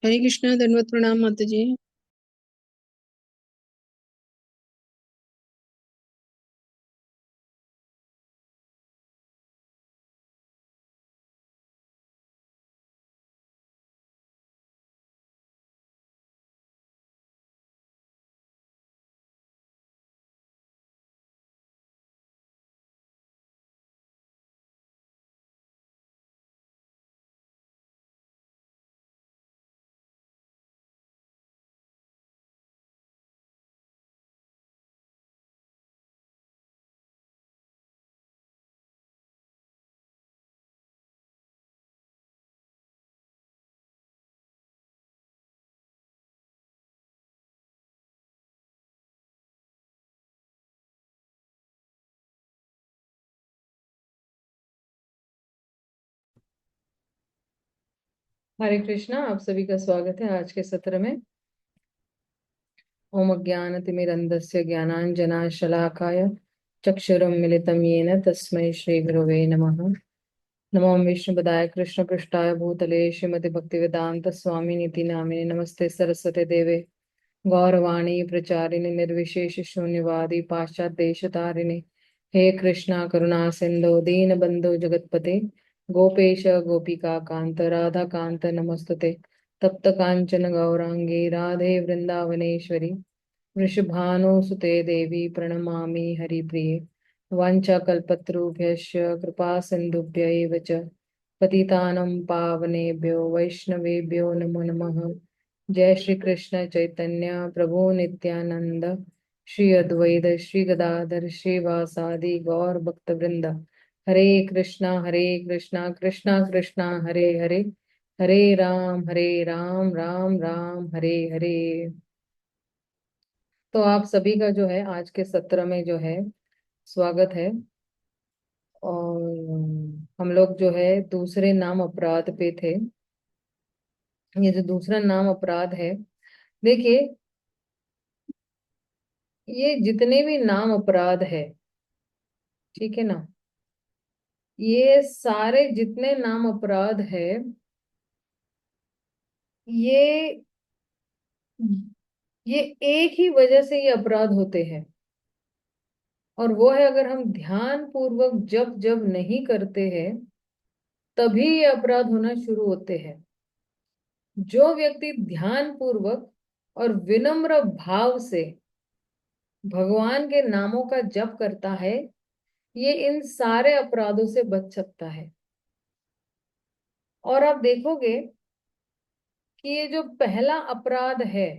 हरे कृष्णा, दंडवत प्रणाम माता जी। हरे कृष्णा। आप सभी का स्वागत है आज के सत्र में। ओम अज्ञानतिमिरन्धस्य ज्ञानाञ्जनाशलाकाय चक्षुरुन्मिलितं येन तस्मै श्रीगुरवे नमः। नमो विष्णुपदाय कृष्णपृष्ठाय भूतले श्रीमति भक्तिवेदांत स्वामिनीति नामिने नमस्ते सरस्वते देवे गौरवाणी प्रचारिणे निर्विशेष शून्यवादी पाश्चात देशतारिणे। हे कृष्णा करुणा सिंधु दीनबंधु जगतपते गोपेश गोपिका कांत राधा कांत नमस्तुते। तप्त कांचन गौरांगी राधे वृंदावनेश्वरी वृषभानुसुते देवी प्रणमामि हरिप्रिये। वाञ्छाकल्पतरुभ्यश्च कृपा सिन्धुभ्य एव च पतितानं पावनेभ्यो वैष्णवेभ्यो नमो नमः। जय श्री कृष्ण चैतन्य प्रभु नित्यानंद श्री अद्वैत श्री गदाधर श्रीवासादि गौर भक्त वृंद। हरे कृष्णा कृष्णा कृष्णा हरे हरे हरे राम राम राम हरे हरे। तो आप सभी का जो है आज के सत्र में जो है स्वागत है। और हम लोग जो है दूसरे नाम अपराध पे थे। ये जो दूसरा नाम अपराध है, देखिए, ये जितने भी नाम अपराध है, ठीक है ना, ये सारे जितने नाम अपराध है, ये ये एक ही वजह से ये अपराध होते हैं। और वो है, अगर हम ध्यान पूर्वक जब जब नहीं करते हैं तभी ये अपराध होना शुरू होते हैं। जो व्यक्ति ध्यान पूर्वक और विनम्र भाव से भगवान के नामों का जप करता है, ये इन सारे अपराधों से बच सकता है। और आप देखोगे कि ये जो पहला अपराध है,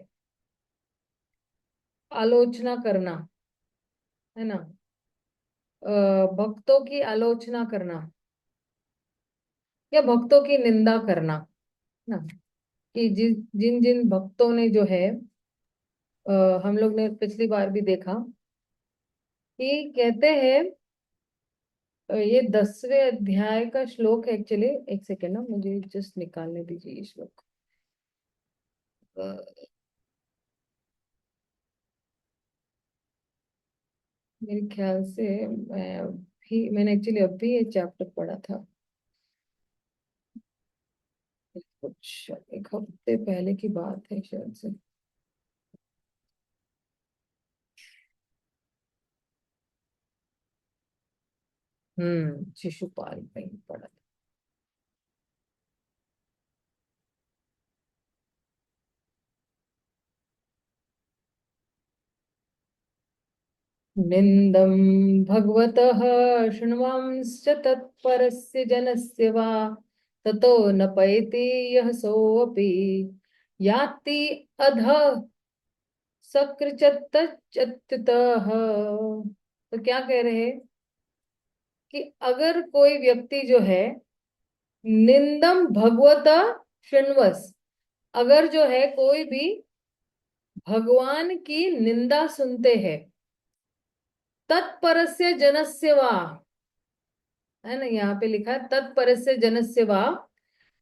आलोचना करना, है ना, भक्तों की आलोचना करना या भक्तों की निंदा करना, ना, कि जिन जिन भक्तों ने जो है, हम लोग ने पिछली बार भी देखा कि कहते हैं, ये 10वें अध्याय का श्लोक है एक्चुअली। एक सेकेंड ना, मुझे जस्ट निकालने दीजिए ये श्लोक। अ, मेरे ख्याल से मैंने एक्चुअली अभी ये चैप्टर पढ़ा था, कुछ एक हफ्ते पहले की बात है शायद से। शिशुपाल में ही पढ़ा था। निंदम भगवतः शृण्वंश्च तत्परस्य जनस्य वा ततो न पैति यः सोऽपि याति अध सकृच्युतः। तो क्या कह रहे हैं कि अगर कोई व्यक्ति जो है निंदम भगवत शृण्वस, अगर जो है कोई भी भगवान की निंदा सुनते हैं, तत्परस्य जनस्य वा, है ना, यहाँ पे लिखा है तत्परस्य जनस्य वा,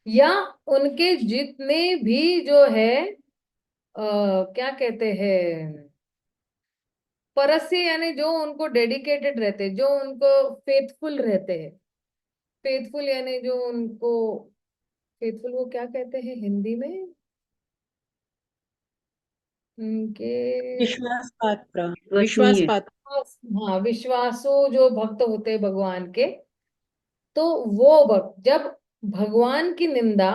या उनके जितने भी जो है, क्या कहते हैं, परस्य यानी जो उनको डेडिकेटेड रहते, जो उनको फेथफुल रहते हैं। फेथफुल यानी जो उनको, फेथफुल वो क्या कहते हैं हिंदी में, उनके विश्वास पात्र, विश्वास वसनीय। पात्र। हाँ, विश्वासु जो भक्त होते हैं भगवान के, तो वो भक्त जब भगवान की निंदा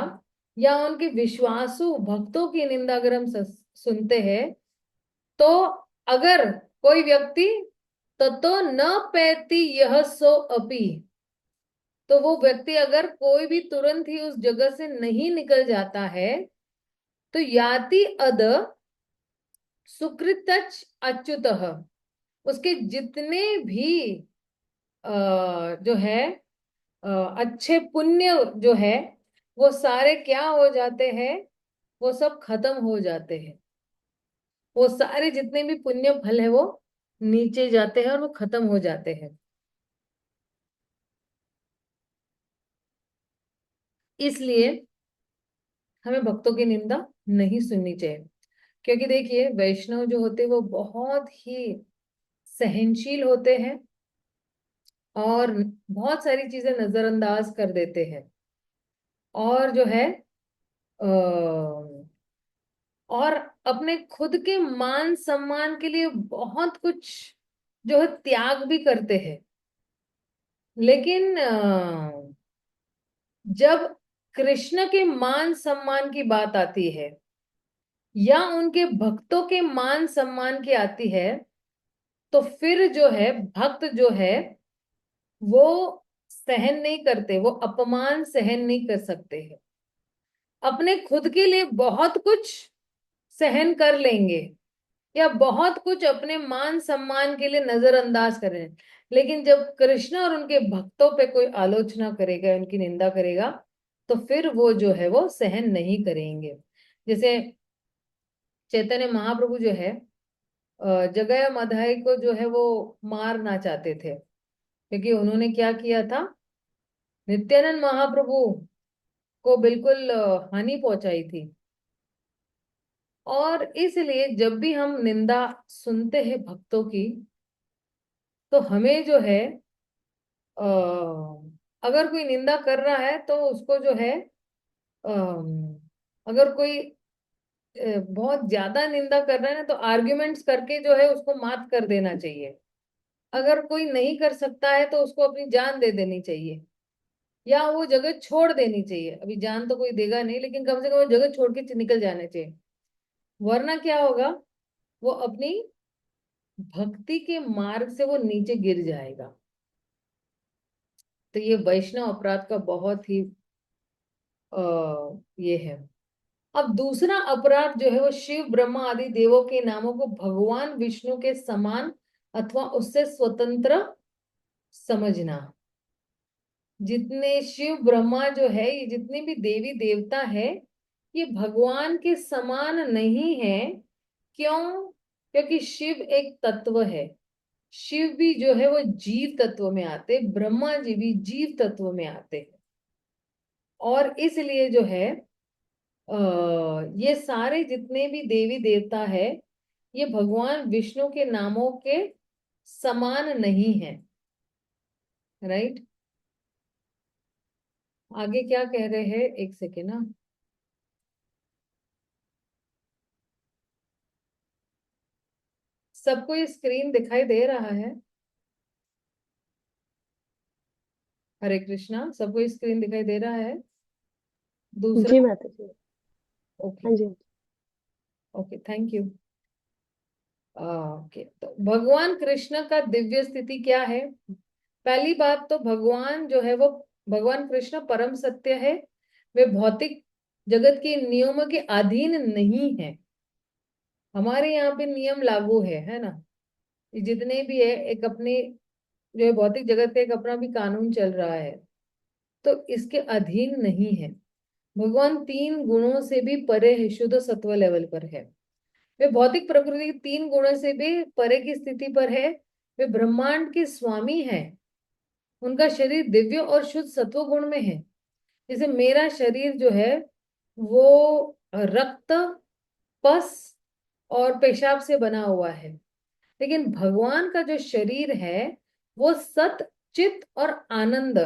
या उनके विश्वासु भक्तों की निंदा अगर हम सुनते हैं, तो अगर कोई व्यक्ति ततो न पैती यह सो अपी, तो वो व्यक्ति अगर कोई भी तुरंत ही उस जगह से नहीं निकल जाता है, तो याति अद सुकृतच अच्युतः, उसके जितने भी जो है अच्छे पुण्य जो है, वो सारे क्या हो जाते हैं, वो सब खत्म हो जाते हैं। वो सारे जितने भी पुण्य फल है वो नीचे जाते हैं और वो खत्म हो जाते हैं। इसलिए हमें भक्तों की निंदा नहीं सुननी चाहिए, क्योंकि देखिए वैष्णव जो होते हैं वो बहुत ही सहनशील होते हैं और बहुत सारी चीजें नजरअंदाज कर देते हैं, और जो है और अपने खुद के मान सम्मान के लिए बहुत कुछ जो है त्याग भी करते हैं। लेकिन जब कृष्ण के मान सम्मान की बात आती है या उनके भक्तों के मान सम्मान की आती है, तो फिर जो है भक्त जो है वो सहन नहीं करते, वो अपमान सहन नहीं कर सकते हैं। अपने खुद के लिए बहुत कुछ सहन कर लेंगे या बहुत कुछ अपने मान सम्मान के लिए नजरअंदाज करें, लेकिन जब कृष्ण और उनके भक्तों पे कोई आलोचना करेगा, उनकी निंदा करेगा, तो फिर वो जो है वो सहन नहीं करेंगे। जैसे चैतन्य महाप्रभु जो है जगह मधाई को जो है वो मारना चाहते थे, क्योंकि उन्होंने क्या किया था, नित्यानंद महाप्रभु को बिल्कुल हानि पहुंचाई थी। और इसलिए जब भी हम निंदा सुनते हैं भक्तों की, तो हमें जो है अगर कोई निंदा कर रहा है तो उसको जो है अगर कोई बहुत ज्यादा निंदा कर रहा है ना, तो आर्ग्यूमेंट्स करके जो है उसको मात कर देना चाहिए। अगर कोई नहीं कर सकता है तो उसको अपनी जान दे देनी चाहिए, या वो जगह छोड़ देनी चाहिए। अभी जान तो कोई देगा नहीं, लेकिन कम से कम वो जगह छोड़ के निकल जाना चाहिए। वरना क्या होगा, वो अपनी भक्ति के मार्ग से वो नीचे गिर जाएगा। तो ये वैष्णव अपराध का बहुत ही ये है। अब दूसरा अपराध जो है वो शिव ब्रह्मा आदि देवों के नामों को भगवान विष्णु के समान अथवा उससे स्वतंत्र समझना। जितने शिव ब्रह्मा जो है, ये जितने भी देवी देवता है, ये भगवान के समान नहीं है। क्यों? क्योंकि शिव एक तत्व है। शिव भी जो है वो जीव तत्व में आते, ब्रह्मा जी भी जीव तत्व में आते हैं। और इसलिए जो है ये सारे जितने भी देवी देवता है, ये भगवान विष्णु के नामों के समान नहीं है। राइट? आगे क्या कह रहे हैं, एक सेकेंड ना। सबको ये स्क्रीन दिखाई दे रहा है? हरे कृष्णा, सबको ये स्क्रीन दिखाई दे रहा है? दूसरा? जी माता जी। ओके। हाँ जी। Okay, thank you. ओके, तो भगवान कृष्ण का दिव्य स्थिति क्या है? पहली बात तो भगवान जो है वो, भगवान कृष्ण परम सत्य है। वे भौतिक जगत के नियमों के अधीन नहीं है। हमारे यहाँ पे नियम लागू है ना? ये जितने भी है, एक अपनी जो है भौतिक जगत का एक अपना भी कानून चल रहा है, तो इसके अधीन नहीं है। भगवान तीन गुणों से भी परे है, शुद्ध सत्व लेवल पर है। वे भौतिक प्रकृति के तीन गुणों से भी परे की स्थिति पर है। वे ब्रह्मांड के स्वामी हैं। उनका शरीर दिव्य और शुद्ध सत्व गुण में है। जैसे मेरा शरीर जो है वो रक्त, पस और पेशाब से बना हुआ है, लेकिन भगवान का जो शरीर है वो सत, चित और आनंद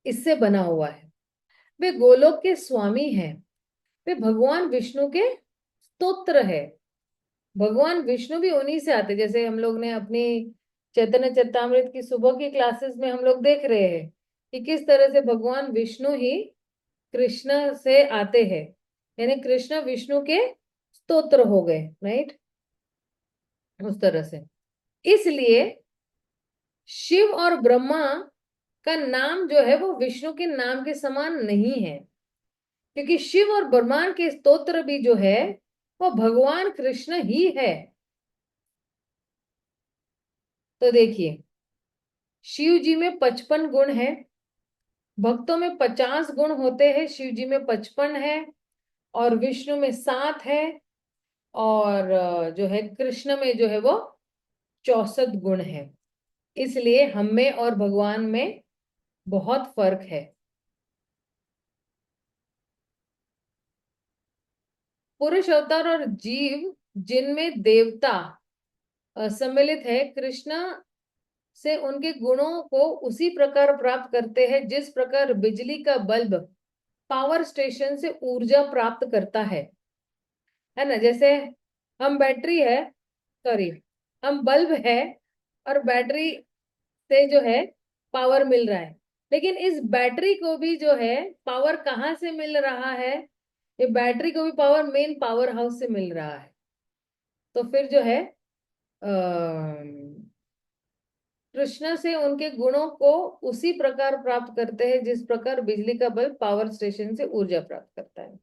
इससे बना हुआ है। वे गोलोक के स्वामी हैं। वे भगवान विष्णु के स्तोत्र है। भगवान विष्णु भी उन्हीं से आते, जैसे हम लोग ने अपनी चैतन्य चरितामृत की सुबह की क्लासेस में हम लोग देख रहे हैं कि किस तरह से भगवान विष्णु ही कृष्ण से आते हैं, यानी कृष्ण विष्णु के स्तोत्र हो गए, राइट, उस तरह से। इसलिए शिव और ब्रह्मा का नाम जो है वो विष्णु के नाम के समान नहीं है, क्योंकि शिव और ब्रह्मा के स्तोत्र भी जो है वो भगवान कृष्ण ही है। तो देखिए, शिव जी में 55 गुण है, भक्तों में 50 गुण होते हैं, शिव जी में 55 है, और विष्णु में 7 है, और जो है कृष्ण में जो है वो 64 गुण है। इसलिए हम में और भगवान में बहुत फर्क है। पुरुष अवतार और जीव जिनमें देवता सम्मिलित है, कृष्ण से उनके गुणों को उसी प्रकार प्राप्त करते हैं जिस प्रकार बिजली का बल्ब पावर स्टेशन से ऊर्जा प्राप्त करता है ना। जैसे हम बैटरी है, सॉरी, हम बल्ब है और बैटरी से जो है पावर मिल रहा है, लेकिन इस बैटरी को भी जो है पावर कहाँ से मिल रहा है? ये बैटरी को भी पावर मेन पावर हाउस से मिल रहा है। तो फिर जो है कृष्ण से उनके गुणों को उसी प्रकार प्राप्त करते हैं जिस प्रकार बिजली का बल्ब पावर स्टेशन से ऊर्जा प्राप्त करता है।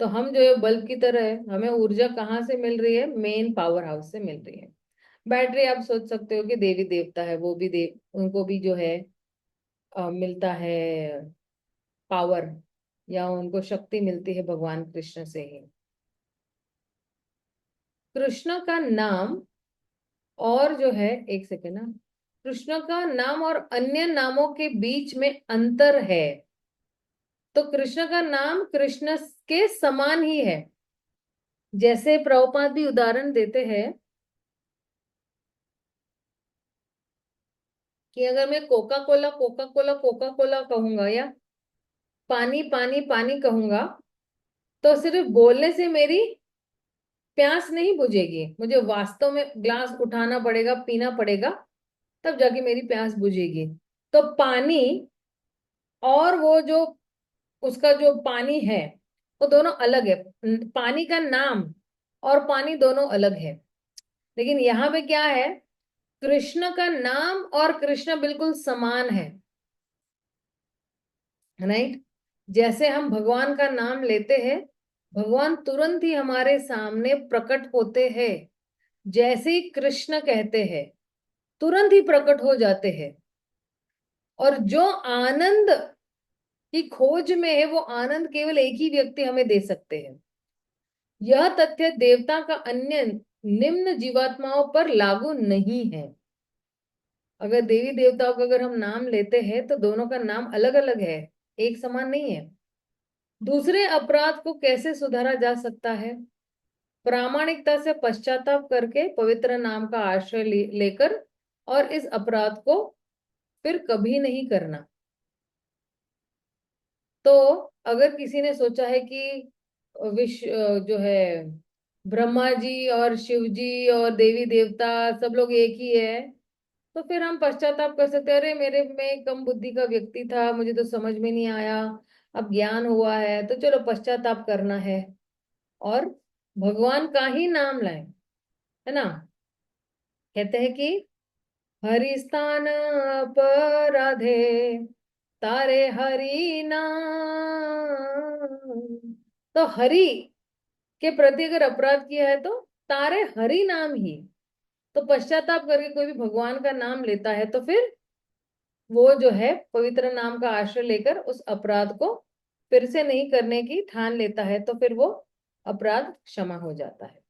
तो हम जो है बल्ब की तरह है, हमें ऊर्जा कहाँ से मिल रही है? मेन पावर हाउस से मिल रही है। बैटरी आप सोच सकते हो कि देवी देवता है, वो भी उनको भी जो है मिलता है पावर, या उनको शक्ति मिलती है भगवान कृष्ण से ही। कृष्ण का नाम और जो है, एक सेकेंड ना, कृष्ण का नाम और अन्य नामों के बीच में अंतर है। तो कृष्ण का नाम कृष्ण के समान ही है। जैसे प्रभुपाद भी उदाहरण देते हैं कि अगर मैं Coca Cola Coca Cola Coca Cola कहूंगा या पानी पानी पानी कहूंगा, तो सिर्फ बोलने से मेरी प्यास नहीं बुझेगी, मुझे वास्तव में ग्लास उठाना पड़ेगा, पीना पड़ेगा, तब जाके मेरी प्यास बुझेगी। तो पानी और वो जो उसका जो पानी है वो दोनों अलग है। पानी का नाम और पानी दोनों अलग है। लेकिन यहाँ पे क्या है, कृष्ण का नाम और कृष्ण बिल्कुल समान है, राइट। जैसे हम भगवान का नाम लेते हैं, भगवान तुरंत ही हमारे सामने प्रकट होते हैं। जैसे ही कृष्ण कहते हैं तुरंत ही प्रकट हो जाते हैं। और जो आनंद की खोज में है वो आनंद केवल एक ही व्यक्ति हमें दे सकते हैं। यह तथ्य देवता का अन्य निम्न जीवात्माओं पर लागू नहीं है। अगर देवी देवताओं का अगर हम नाम लेते हैं तो दोनों का नाम अलग अलग है, एक समान नहीं है। दूसरे अपराध को कैसे सुधारा जा सकता है? प्रामाणिकता से पश्चाताप करके पवित्र नाम का आश्रय लेकर, और इस अपराध को फिर कभी नहीं करना। तो अगर किसी ने सोचा है कि विश्व जो है ब्रह्मा जी और शिव जी और देवी देवता सब लोग एक ही है, तो फिर हम पश्चाताप कर सकते हैं, अरे मेरे में कम बुद्धि का व्यक्ति था, मुझे तो समझ में नहीं आया, अब ज्ञान हुआ है तो चलो पश्चाताप करना है और भगवान का ही नाम लाए, है ना। कहते हैं कि हरि स्थान अपराधे तारे हरि नाम। तो हरि के प्रति अगर अपराध किया है तो तारे हरि नाम ही। तो पश्चाताप करके कोई भी भगवान का नाम लेता है तो फिर वो जो है पवित्र नाम का आश्रय लेकर उस अपराध को फिर से नहीं करने की ठान लेता है, तो फिर वो अपराध क्षमा हो जाता है।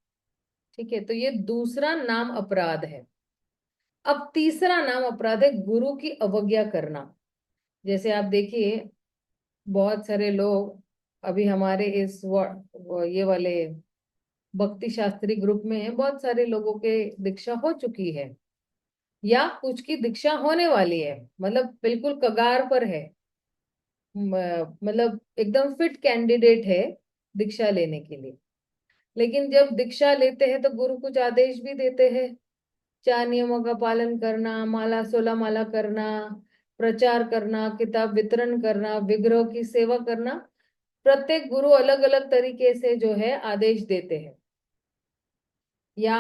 ठीक है, तो ये दूसरा नाम अपराध है। अब तीसरा नाम अपराध है गुरु की अवज्ञा करना। जैसे आप देखिए, बहुत सारे लोग अभी हमारे इस ये वाले भक्ति शास्त्री ग्रुप में है, बहुत सारे लोगों के दीक्षा हो चुकी है या कुछ की दीक्षा होने वाली है, मतलब बिल्कुल कगार पर है, मतलब एकदम फिट कैंडिडेट है दीक्षा लेने के लिए। लेकिन जब दीक्षा लेते हैं तो गुरु कुछ आदेश भी देते हैं। 4 नियमों का पालन करना, माला 16 माला करना, प्रचार करना, किताब वितरण करना, विग्रह की सेवा करना। प्रत्येक गुरु अलग अलग तरीके से जो है आदेश देते हैं या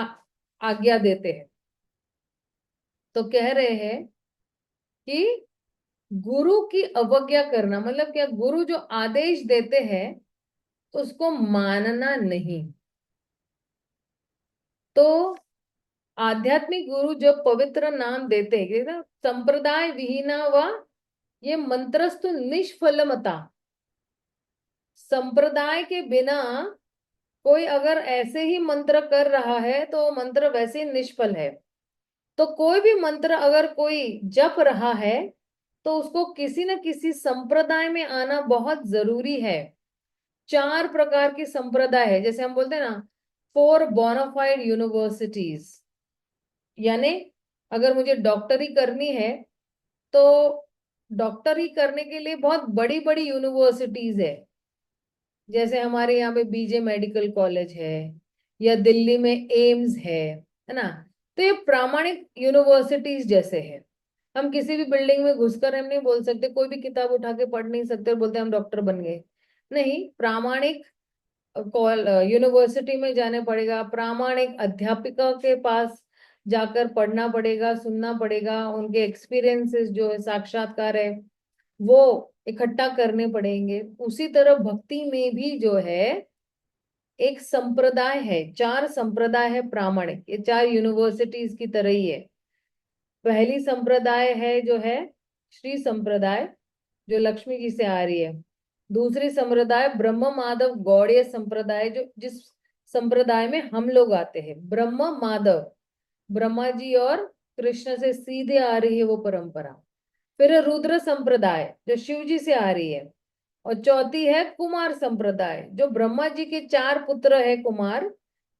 आज्ञा देते हैं। तो कह रहे हैं कि गुरु की अवज्ञा करना मतलब क्या, गुरु जो आदेश देते हैं उसको मानना नहीं। तो आध्यात्मिक गुरु जब पवित्र नाम देते हैं ना, संप्रदाय विहीना व ये मंत्रस्तु निष्फलमता, संप्रदाय के बिना कोई अगर ऐसे ही मंत्र कर रहा है तो मंत्र वैसे ही निष्फल है। तो कोई भी मंत्र अगर कोई जप रहा है तो उसको किसी न किसी संप्रदाय में आना बहुत जरूरी है। 4 प्रकार की संप्रदाय है, जैसे हम बोलते हैं ना 4 बोनाफाइड यूनिवर्सिटीज, यानी अगर मुझे डॉक्टरी करनी है तो डॉक्टरी करने के लिए बहुत बड़ी बड़ी यूनिवर्सिटीज है। जैसे हमारे यहाँ पे बीजे मेडिकल कॉलेज है या दिल्ली में एम्स है ना। तो ये प्रामाणिक यूनिवर्सिटीज जैसे है। हम किसी भी बिल्डिंग में घुसकर हम नहीं बोल सकते, कोई भी किताब उठा के पढ़ नहीं सकते और बोलते हम डॉक्टर बन गए। नहीं, प्रामाणिक यूनिवर्सिटी में जाने पड़ेगा, प्रामाणिक अध्यापिका के पास जाकर पढ़ना पड़ेगा, सुनना पड़ेगा, उनके एक्सपीरियंसेस जो है साक्षात्कार है वो इकट्ठा करने पड़ेंगे। उसी तरह भक्ति में भी जो है एक संप्रदाय है, 4 संप्रदाय है प्रामाणिक, ये 4 यूनिवर्सिटीज की तरह ही है। पहली संप्रदाय है जो है श्री संप्रदाय, जो लक्ष्मी जी से आ रही है। दूसरी संप्रदाय ब्रह्म माधव गौड़ीय संप्रदाय, जो जिस संप्रदाय में हम लोग आते हैं। ब्रह्म माधव, ब्रह्मा जी और कृष्ण से सीधे आ रही है वो परंपरा। फिर रुद्र संप्रदाय जो शिव जी से आ रही है। और चौथी है कुमार संप्रदाय, जो ब्रह्मा जी के 4 पुत्र है कुमार,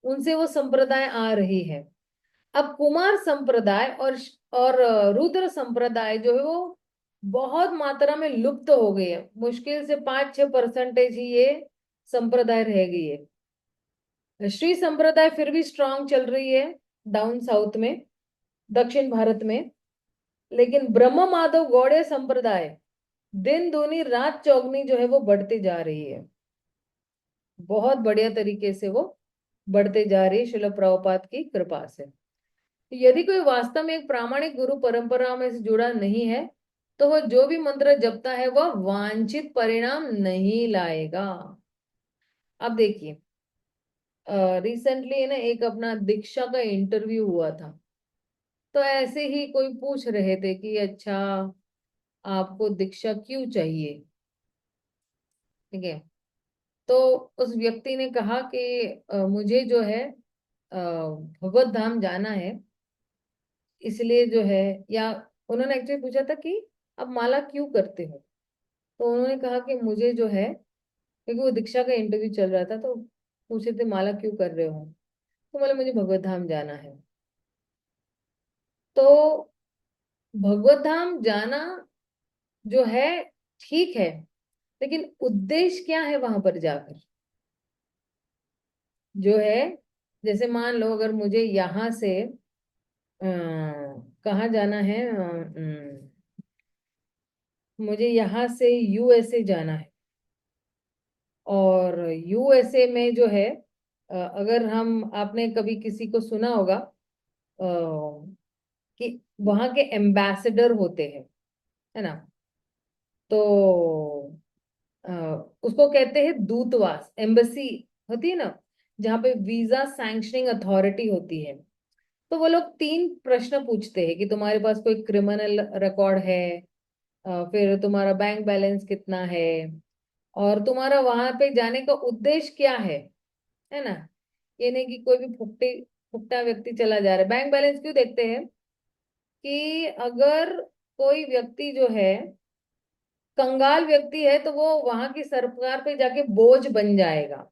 उनसे वो संप्रदाय आ रही है। अब कुमार संप्रदाय और रुद्र संप्रदाय जो है वो बहुत मात्रा में लुप्त हो गई है। मुश्किल से 5-6% ही ये संप्रदाय रह गई है। श्री संप्रदाय फिर भी स्ट्रांग चल रही है डाउन साउथ में, दक्षिण भारत में। लेकिन ब्रह्म माधव गौड़ीय संप्रदाय दिन दूनी रात चौगनी जो है वो बढ़ती जा रही है, बहुत बढ़िया तरीके से वो बढ़ते जा रही है श्रील प्रभुपाद की कृपा से। यदि कोई वास्तव में एक प्रामाणिक गुरु परंपरा में से जुड़ा नहीं है तो वह जो भी मंत्र जपता है वह वांछित परिणाम नहीं लाएगा। अब देखिए, रिसेंटली ना एक अपना दीक्षा का इंटरव्यू हुआ था। तो ऐसे ही कोई पूछ रहे थे कि अच्छा आपको दीक्षा क्यों चाहिए, ठीक है। तो उस व्यक्ति ने कहा कि मुझे जो है भगवत धाम जाना है, इसलिए जो है, या उन्होंने एक्चुअली पूछा था कि आप माला क्यों करते हो। तो उन्होंने कहा कि मुझे जो है, क्योंकि वो दीक्षा का इंटरव्यू चल रहा था तो पूछे थे माला क्यों कर रहे हो। तो बोले मुझे भगवत धाम जाना है। तो भगवत धाम जाना जो है ठीक है, लेकिन उद्देश्य क्या है वहां पर जाकर जो है। जैसे मान लो अगर मुझे यहाँ से कहाँ जाना है, मुझे यहाँ से यूएसए जाना है। और यूएसए में जो है अगर हम, आपने कभी किसी को सुना होगा कि वहां के एम्बेसडर होते हैं, है ना। तो अ, उसको कहते हैं दूतवास, एम्बेसी होती है ना, जहाँ पे वीजा सैंक्शनिंग अथॉरिटी होती है। तो वो लोग 3 प्रश्न पूछते हैं कि तुम्हारे पास कोई क्रिमिनल रिकॉर्ड है, फिर तुम्हारा बैंक बैलेंस कितना है, और तुम्हारा वहां पे जाने का उद्देश्य क्या है ना। ये नहीं कि कोई भी फुकटा व्यक्ति चला जा रहा है। बैंक बैलेंस क्यों देखते हैं कि अगर कोई व्यक्ति जो है कंगाल व्यक्ति है तो वो वहां की सरकार पे जाके बोझ बन जाएगा।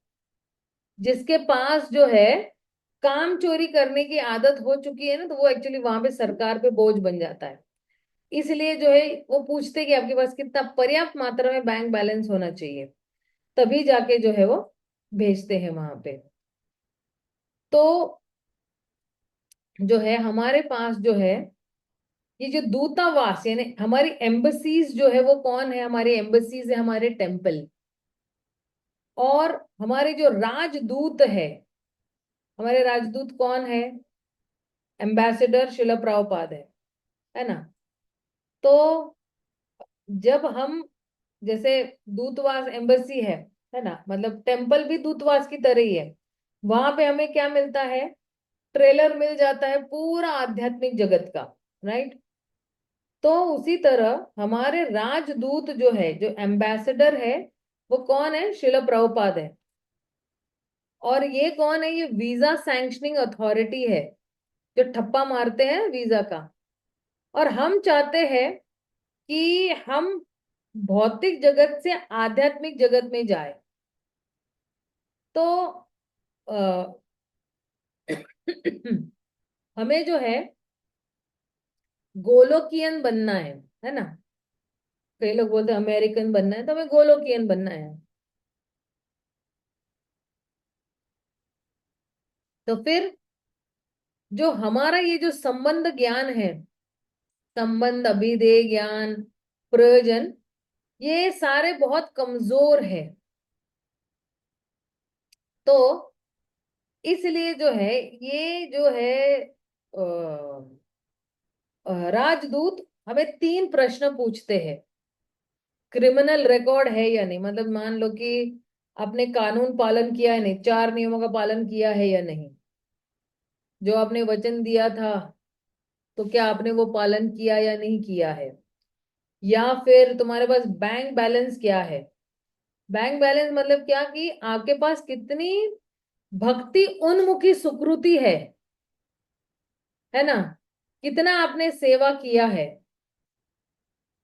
जिसके पास जो है काम चोरी करने की आदत हो चुकी है ना, तो वो एक्चुअली वहां पे सरकार पे बोझ बन जाता है। इसलिए जो है वो पूछते हैं कि आपके पास कितना पर्याप्त मात्रा में बैंक बैलेंस होना चाहिए, तभी जाके जो है वो भेजते हैं वहां पे। तो जो है हमारे पास जो है ये जो दूतावास यानी हमारी एम्बसीज जो है वो कौन है, हमारी एम्बसीज है हमारे टेम्पल। और हमारे जो राजदूत है, हमारे राजदूत कौन है, एम्बेसडर शिला प्रभुपाद है ना। तो जब हम जैसे दूतवास एम्बसी है ना, मतलब टेम्पल भी दूतवास की तरह ही है। वहां पे हमें क्या मिलता है, ट्रेलर मिल जाता है पूरा आध्यात्मिक जगत का, राइट। तो उसी तरह हमारे राजदूत जो है, जो एम्बेसडर है, वो कौन है, शिला प्रभुपाद है। और ये कौन है, ये वीजा सैंक्शनिंग अथॉरिटी है, जो ठप्पा मारते हैं वीजा का। और हम चाहते हैं कि हम भौतिक जगत से आध्यात्मिक जगत में जाए। तो अ, हमें जो है गोलोकियन बनना है ना। कई लोग बोलते हैं अमेरिकन बनना है, तो हमें गोलोकियन बनना है। तो फिर जो हमारा ये जो संबंध ज्ञान है, संबंध अभिधेय ज्ञान प्रयोजन, ये सारे बहुत कमजोर है। तो इसलिए जो है ये जो है राजदूत हमें 3 प्रश्न पूछते हैं। क्रिमिनल रिकॉर्ड है या नहीं, मतलब मान लो कि आपने कानून पालन किया है नहीं, 4 नियमों का पालन किया है या नहीं, जो आपने वचन दिया था तो क्या आपने वो पालन किया या नहीं किया है। या फिर तुम्हारे पास बैंक बैलेंस क्या है। बैंक बैलेंस मतलब क्या, कि आपके पास कितनी भक्ति उन्मुखी सुकृति है ना, कितना आपने सेवा किया है।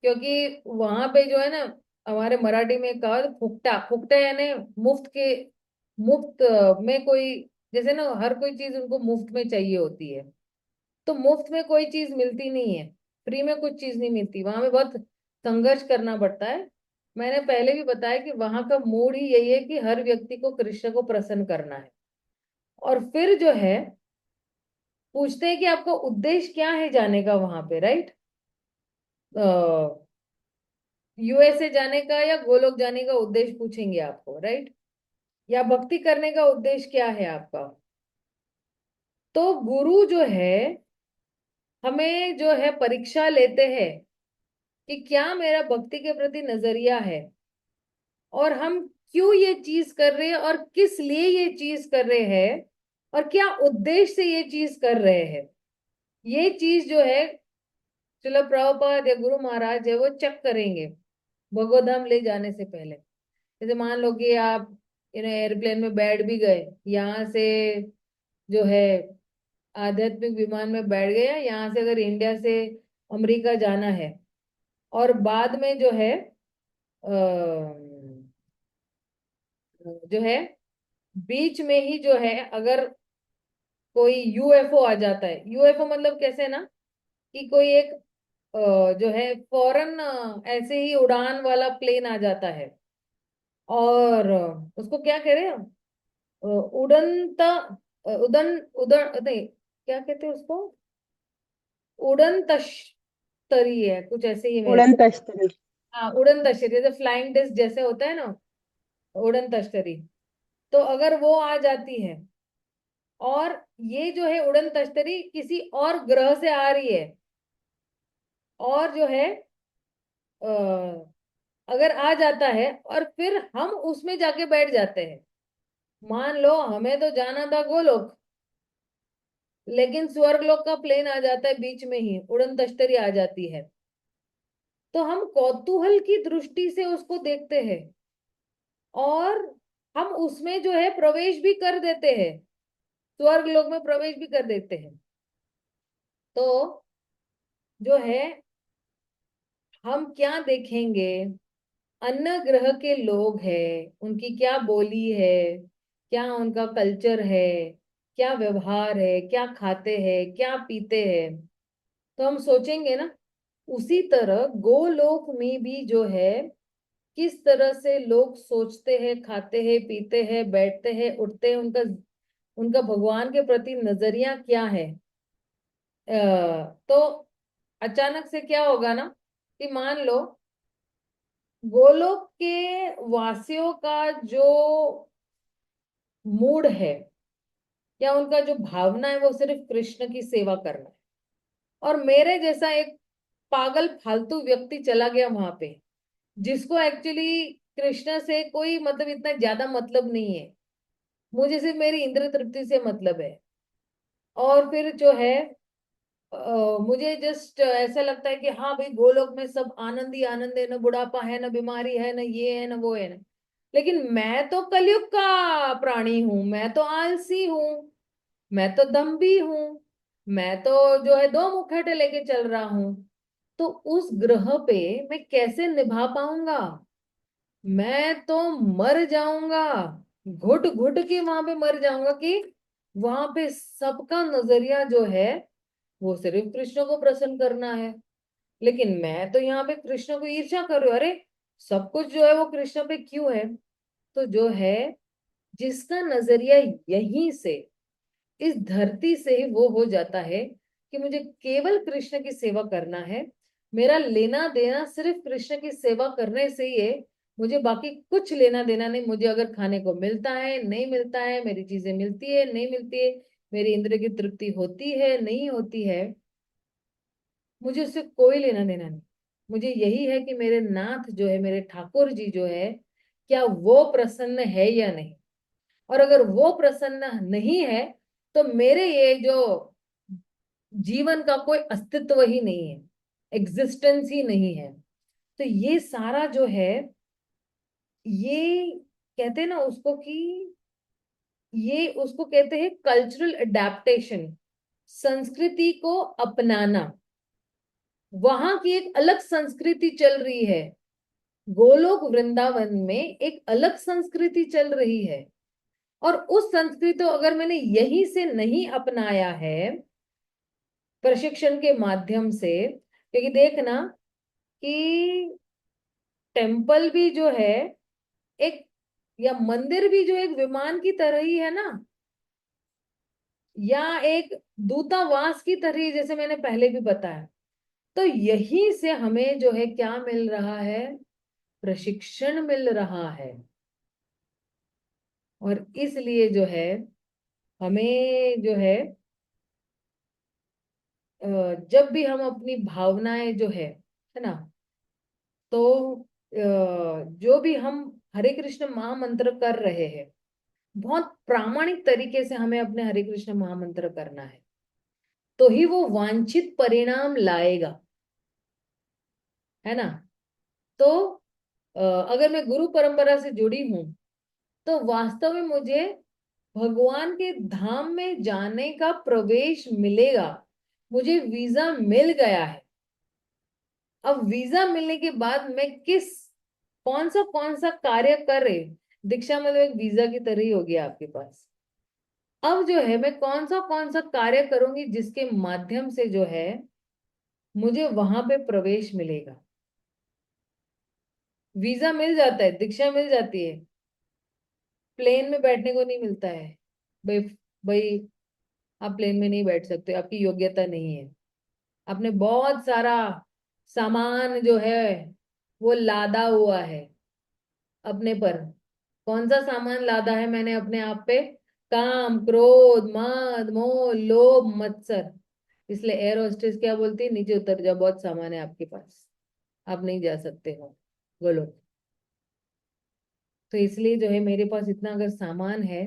क्योंकि वहां पे जो है ना, हमारे मराठी में कहा फुकटा, फुकटा यानी मुफ्त के, मुफ्त में कोई, जैसे ना हर कोई चीज उनको मुफ्त में चाहिए होती है। तो मुफ्त में कोई चीज मिलती नहीं है, फ्री में कुछ चीज नहीं मिलती, वहां में बहुत संघर्ष करना पड़ता है। मैंने पहले भी बताया कि वहां का मूड ही यही है कि हर व्यक्ति को कृष्ण को प्रसन्न करना है। और फिर जो है पूछते हैं कि आपका उद्देश्य क्या है जाने का वहां पे, राइट। यूएसए जाने का या गोलोक जाने का उद्देश्य पूछेंगे आपको, राइट। या भक्ति करने का उद्देश्य क्या है आपका। तो गुरु जो है हमें जो है परीक्षा लेते हैं कि क्या मेरा भक्ति के प्रति नजरिया है, और हम क्यों ये चीज कर रहे हैं और किस लिए ये चीज कर रहे हैं, और क्या उद्देश्य से ये चीज कर रहे हैं। ये चीज जो है चलो प्रभुपाद या गुरु महाराज है वो चेक करेंगे भगवत ले जाने से पहले। जैसे मान लो कि आप एयरप्लेन में बैठ भी गए, यहाँ से जो है आध्यात्मिक विमान में बैठ गए, यहाँ से अगर इंडिया से अमेरिका जाना है, और बाद में जो है जो है बीच में ही जो है अगर कोई यूएफओ आ जाता है, यूएफओ मतलब कैसे ना, कि कोई एक जो है फौरन ऐसे ही उड़ान वाला प्लेन आ जाता है, और उसको क्या कह रहे हैं, उड़नता, उड़न उड़न नहीं, क्या कहते हैं उसको, उड़न तश्तरी है कुछ ऐसे ही है। उड़न तश्तरी। हाँ उड़न तश्तरी, जैसे फ्लाइंग डिस्क जैसे होता है ना, उड़न तश्तरी। तो अगर वो आ जाती है, और ये जो है उड़न तश्तरी किसी और ग्रह से आ रही है, और जो है अगर आ जाता है और फिर हम उसमें जाके बैठ जाते हैं। मान लो हमें तो जाना था गोलोक, लेकिन स्वर्गलोक का प्लेन आ जाता है बीच में ही, उड़न तश्तरी आ जाती है। तो हम कौतूहल की दृष्टि से उसको देखते हैं, और हम उसमें जो है प्रवेश भी कर देते हैं, स्वर्ग लोक में प्रवेश भी कर देते हैं। तो जो है हम क्या देखेंगे, अन्य ग्रह के लोग हैं, उनकी क्या बोली है, क्या उनका कल्चर है, क्या व्यवहार है, क्या खाते हैं क्या पीते हैं। तो हम सोचेंगे ना, उसी तरह गोलोक में भी जो है किस तरह से लोग सोचते हैं, खाते हैं, पीते हैं, बैठते हैं, उठते हैं, उनका उनका भगवान के प्रति नजरिया क्या है। तो अचानक से क्या होगा ना कि मान लो गोलोक के वासियों का जो मूड है या उनका जो भावना है वो सिर्फ कृष्ण की सेवा करना है, और मेरे जैसा एक पागल फालतू व्यक्ति चला गया वहां पे, जिसको एक्चुअली कृष्ण से कोई मतलब इतना ज्यादा मतलब नहीं है, मुझे सिर्फ मेरी इंद्र तृप्ति से मतलब है। और फिर जो है मुझे जस्ट ऐसा लगता है कि हाँ भाई गोलोक में सब आनंद ही आनंद है, ना बुढ़ापा है, ना बीमारी है, ना ये है ना वो है ना। लेकिन मैं तो कलयुग का प्राणी हूं, मैं तो आलसी हूँ, मैं तो दम्भी हूँ, मैं तो जो है दो मुखौटे लेके चल रहा हूँ। तो उस ग्रह पे मैं कैसे निभा पाऊंगा? मैं तो मर जाऊंगा, घुट घुट के वहां पे मर जाऊंगा कि वहां पे सबका नजरिया जो है वो सिर्फ कृष्ण को प्रसन्न करना है। लेकिन मैं तो यहाँ पे कृष्ण को ईर्ष्या कर रही हूँ। अरे सब कुछ जो है वो कृष्ण पे क्यों है? तो जो है जिसका नजरिया यहीं से, इस धरती से ही वो हो जाता है कि मुझे केवल कृष्ण की सेवा करना है, मेरा लेना देना सिर्फ कृष्ण की सेवा करने से ही है, मुझे बाकी कुछ लेना देना नहीं। मुझे अगर खाने को मिलता है नहीं मिलता है, मेरी चीजें मिलती है नहीं मिलती है, मेरी इंद्र की तृप्ति होती है नहीं होती है, मुझे उससे कोई लेना देना नहीं। मुझे यही है कि मेरे नाथ जो है, मेरे ठाकुर जी जो है, क्या वो प्रसन्न है या नहीं। और अगर वो प्रसन्न नहीं है तो मेरे ये जो जीवन का कोई अस्तित्व ही नहीं है, एग्जिस्टेंस ही नहीं है। तो ये सारा जो है, ये कहते हैं ना उसको कि ये उसको कहते हैं कल्चरल अडेप्टेशन, संस्कृति को अपनाना। वहां की एक अलग संस्कृति चल रही है, गोलोक वृंदावन में एक अलग संस्कृति चल रही है। और उस संस्कृति को अगर मैंने यहीं से नहीं अपनाया है प्रशिक्षण के माध्यम से, क्योंकि देखना कि टेम्पल भी जो है एक, या मंदिर भी जो एक विमान की तरह ही है ना, या एक दूतावास की तरह ही, जैसे मैंने पहले भी बताया। तो यहीं से हमें जो है क्या मिल रहा है? प्रशिक्षण मिल रहा है। और इसलिए जो है हमें जो जब भी हम अपनी भावनाएं जो है ना, तो जो भी हम हरे कृष्ण महामंत्र कर रहे हैं, बहुत प्रामाणिक तरीके से हमें अपने हरे कृष्ण महामंत्र करना है, तो ही वो वांछित परिणाम लाएगा, है ना। तो अगर मैं गुरु परंपरा से जुड़ी हूं तो वास्तव में मुझे भगवान के धाम में जाने का प्रवेश मिलेगा। मुझे वीजा मिल गया है। अब वीजा मिलने के बाद मैं कौन सा कार्य करे, दीक्षा मतलब एक वीजा की तरह ही होगी आपके पास। अब जो है मैं कौन सा कार्य करूंगी जिसके माध्यम से जो है मुझे वहां पे प्रवेश मिलेगा। वीजा मिल जाता है, दीक्षा मिल जाती है, प्लेन में बैठने को नहीं मिलता है। भाई भाई आप प्लेन में नहीं बैठ सकते, आपकी योग्यता नहीं है। आपने बहुत सारा सामान जो है वो लादा हुआ है अपने पर। कौन सा सामान लादा है मैंने अपने आप पे? काम, क्रोध, मद, मोह, लोभ, मत्सर। इसलिए एयर होस्टेस क्या बोलती है? नीचे उतर जाओ, बहुत सामान है आपके पास, आप नहीं जा सकते हो। बोलो। तो इसलिए जो है मेरे पास इतना अगर सामान है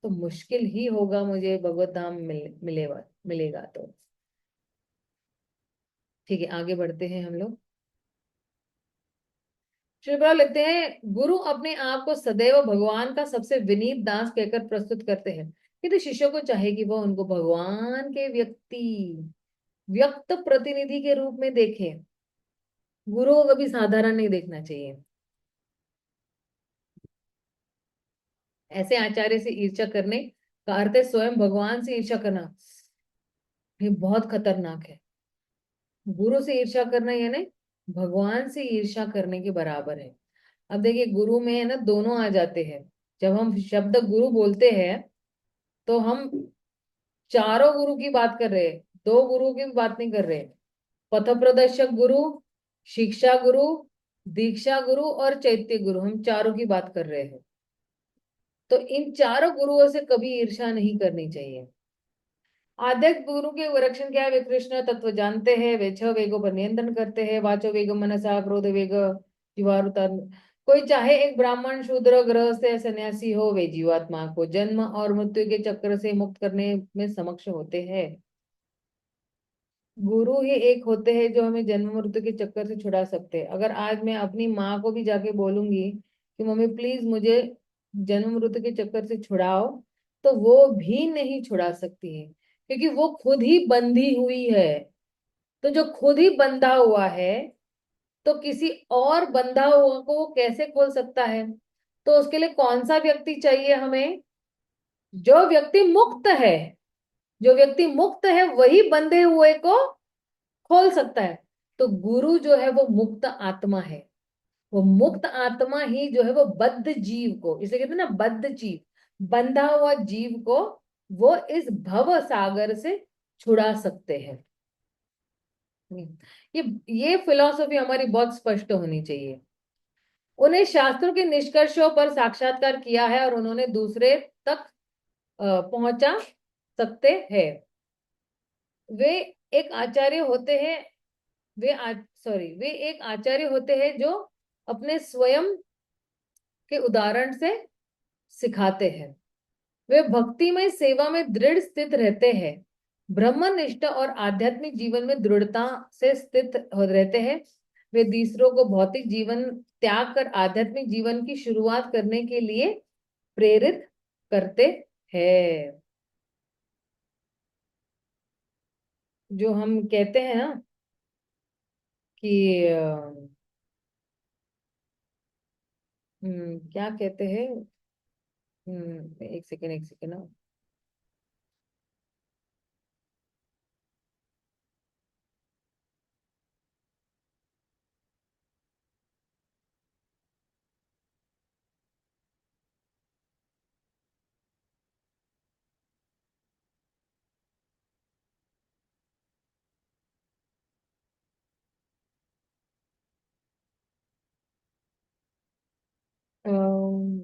तो मुश्किल ही होगा मुझे भगवत धाम मिलेगा मिलेगा। तो ठीक है, आगे बढ़ते हैं हम लोग। श्री प्रभु लिखते हैं, गुरु अपने आप को सदैव भगवान का सबसे विनीत दास कहकर प्रस्तुत करते हैं, किंतु शिष्यों को चाहे कि वह उनको भगवान के व्यक्त प्रतिनिधि के रूप में देखें। गुरु को कभी साधारण नहीं देखना चाहिए। ऐसे आचार्य से ईर्ष्या करने का अर्थ है स्वयं भगवान से ईर्ष्या करना। ये बहुत खतरनाक है। गुरु से ईर्ष्या करना यानी भगवान से ईर्ष्या करने के बराबर है। अब देखिए गुरु में है ना दोनों आ जाते हैं। जब हम शब्द गुरु बोलते हैं तो हम चारों गुरु की बात कर रहे हैं, दो गुरु की बात नहीं कर रहे। पथ प्रदर्शक गुरु, शिक्षा गुरु, दीक्षा गुरु और चैत्य गुरु, हम चारों की बात कर रहे हैं। तो इन चारों गुरुओं से कभी ईर्ष्या नहीं करनी चाहिए। आध्यात्मिक गुरु के लक्षण क्या है? वे कृष्ण तत्व जानते हैं, वे 6 वेगों पर नियंत्रण करते हैं, वाचो वेग, मनसा क्रोध वेग, जीवारुता। कोई चाहे एक ब्राह्मण, शूद्र, गृहस्थ या सन्यासी हो, वे जीवात्मा को जन्म और मृत्यु के चक्र से मुक्त करने में समक्ष होते हैं। गुरु ही एक होते हैं जो हमें जन्म मृत्यु के चक्कर से छुड़ा सकते हैं। अगर आज मैं अपनी माँ को भी जाके बोलूंगी कि मम्मी प्लीज मुझे जन्म मृत्यु के चक्कर से छुड़ाओ, तो वो भी नहीं छुड़ा सकती है, क्योंकि वो खुद ही बंधी हुई है। तो जो खुद ही बंधा हुआ है, तो किसी और बंधा हुआ को वो कैसे खोल सकता है? तो उसके लिए कौन सा व्यक्ति चाहिए हमें? जो व्यक्ति मुक्त है। जो व्यक्ति मुक्त है वही बंधे हुए को खोल सकता है। तो गुरु जो है वो मुक्त आत्मा है। वो मुक्त आत्मा ही जो है वो बद्ध जीव को, इसे कहते हैं ना बद्ध जीव, बंधा हुआ जीव को वो इस भव सागर से छुड़ा सकते हैं। ये ये फिलॉसफी हमारी बहुत स्पष्ट होनी चाहिए। उन्हें शास्त्रों के निष्कर्षों पर साक्षात्कार किया है और उन्होंने दूसरे तक पहुंचा सकते हैं। वे एक आचार्य होते हैं, वे एक आचार्य होते हैं जो अपने स्वयं के उदाहरण से सिखाते हैं। वे भक्तिमय सेवा में दृढ़ स्थित रहते हैं, ब्रह्मनिष्ठ और आध्यात्मिक जीवन में दृढ़ता से स्थित रहते हैं। वे दूसरों को भौतिक जीवन त्याग कर आध्यात्मिक जीवन की शुरुआत करने के लिए प्रेरित करते हैं। जो हम कहते हैं ना कि क्या कहते हैं? एक सेकेंड ना।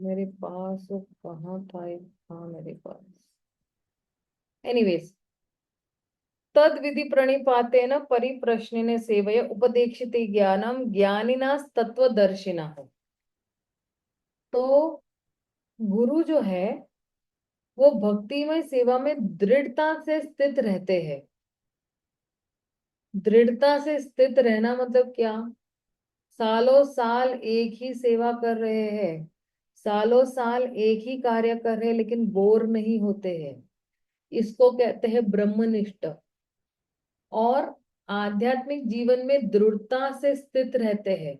मेरे पास वो कहाँ था हाँ मेरे पास। एनीवेज, तद विधि प्रणिपातेन परिप्रश्नेन सेवया उपदेक्षिते ज्ञानम ज्ञानिना तत्वदर्शिना। तो गुरु जो है वो भक्तिमय सेवा में दृढ़ता से स्थित रहते हैं। दृढ़ता से स्थित रहना मतलब क्या? सालों साल एक ही सेवा कर रहे हैं, सालों साल एक ही कार्य कर रहे हैं, लेकिन बोर नहीं होते हैं। इसको कहते हैं ब्रह्मनिष्ठ। और आध्यात्मिक जीवन में दृढ़ता से स्थित रहते हैं,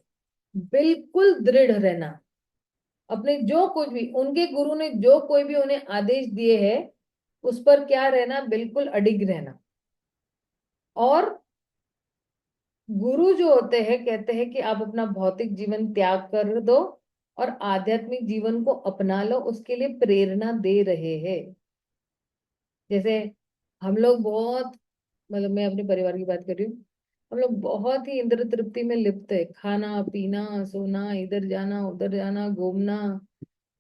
बिल्कुल दृढ़ रहना। अपने जो कुछ भी उनके गुरु ने जो कोई भी उन्हें आदेश दिए हैं उस पर क्या रहना? बिल्कुल अडिग रहना। और गुरु जो होते हैं कहते हैं कि आप अपना भौतिक जीवन त्याग कर दो और आध्यात्मिक जीवन को अपना लो, उसके लिए प्रेरणा दे रहे हैं। जैसे हम लोग बहुत, मतलब मैं अपने परिवार की बात कर रही हूँ, हम लोग बहुत ही इंद्र तृप्ति में लिप्त है। खाना पीना सोना, इधर जाना उधर जाना, घूमना,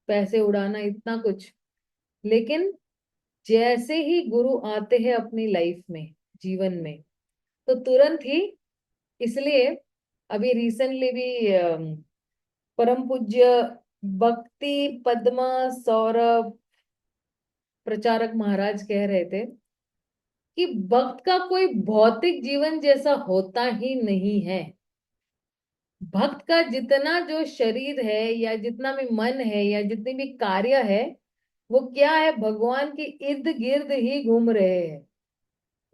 पैसे उड़ाना, इतना कुछ। लेकिन जैसे ही गुरु आते हैं अपनी लाइफ में, जीवन में, तो तुरंत ही, इसलिए अभी रिसेंटली भी परम पूज्य भक्ति पद्मा सौरभ प्रचारक महाराज कह रहे थे कि भक्त का कोई भौतिक जीवन जैसा होता ही नहीं है। भक्त का जितना जो शरीर है या जितना भी मन है या जितनी भी कार्य है, वो क्या है? भगवान के इर्द गिर्द ही घूम रहे हैं।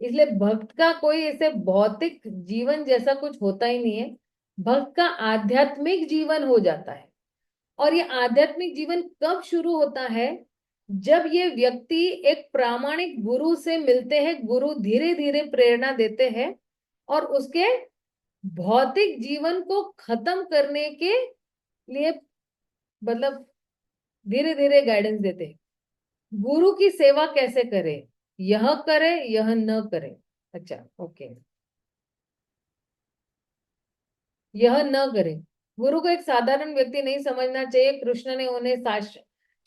इसलिए भक्त का कोई ऐसे भौतिक जीवन जैसा कुछ होता ही नहीं है। भक्त का आध्यात्मिक जीवन हो जाता है। और ये आध्यात्मिक जीवन कब शुरू होता है? जब ये व्यक्ति एक प्रामाणिक गुरु से मिलते हैं, गुरु धीरे धीरे प्रेरणा देते हैं और उसके भौतिक जीवन को खत्म करने के लिए, मतलब धीरे धीरे गाइडेंस देते हैं। गुरु की सेवा कैसे करे, यह करे यह न करे। अच्छा, ओके, यह न करे। गुरु को एक साधारण व्यक्ति नहीं समझना चाहिए। कृष्ण ने उन्हें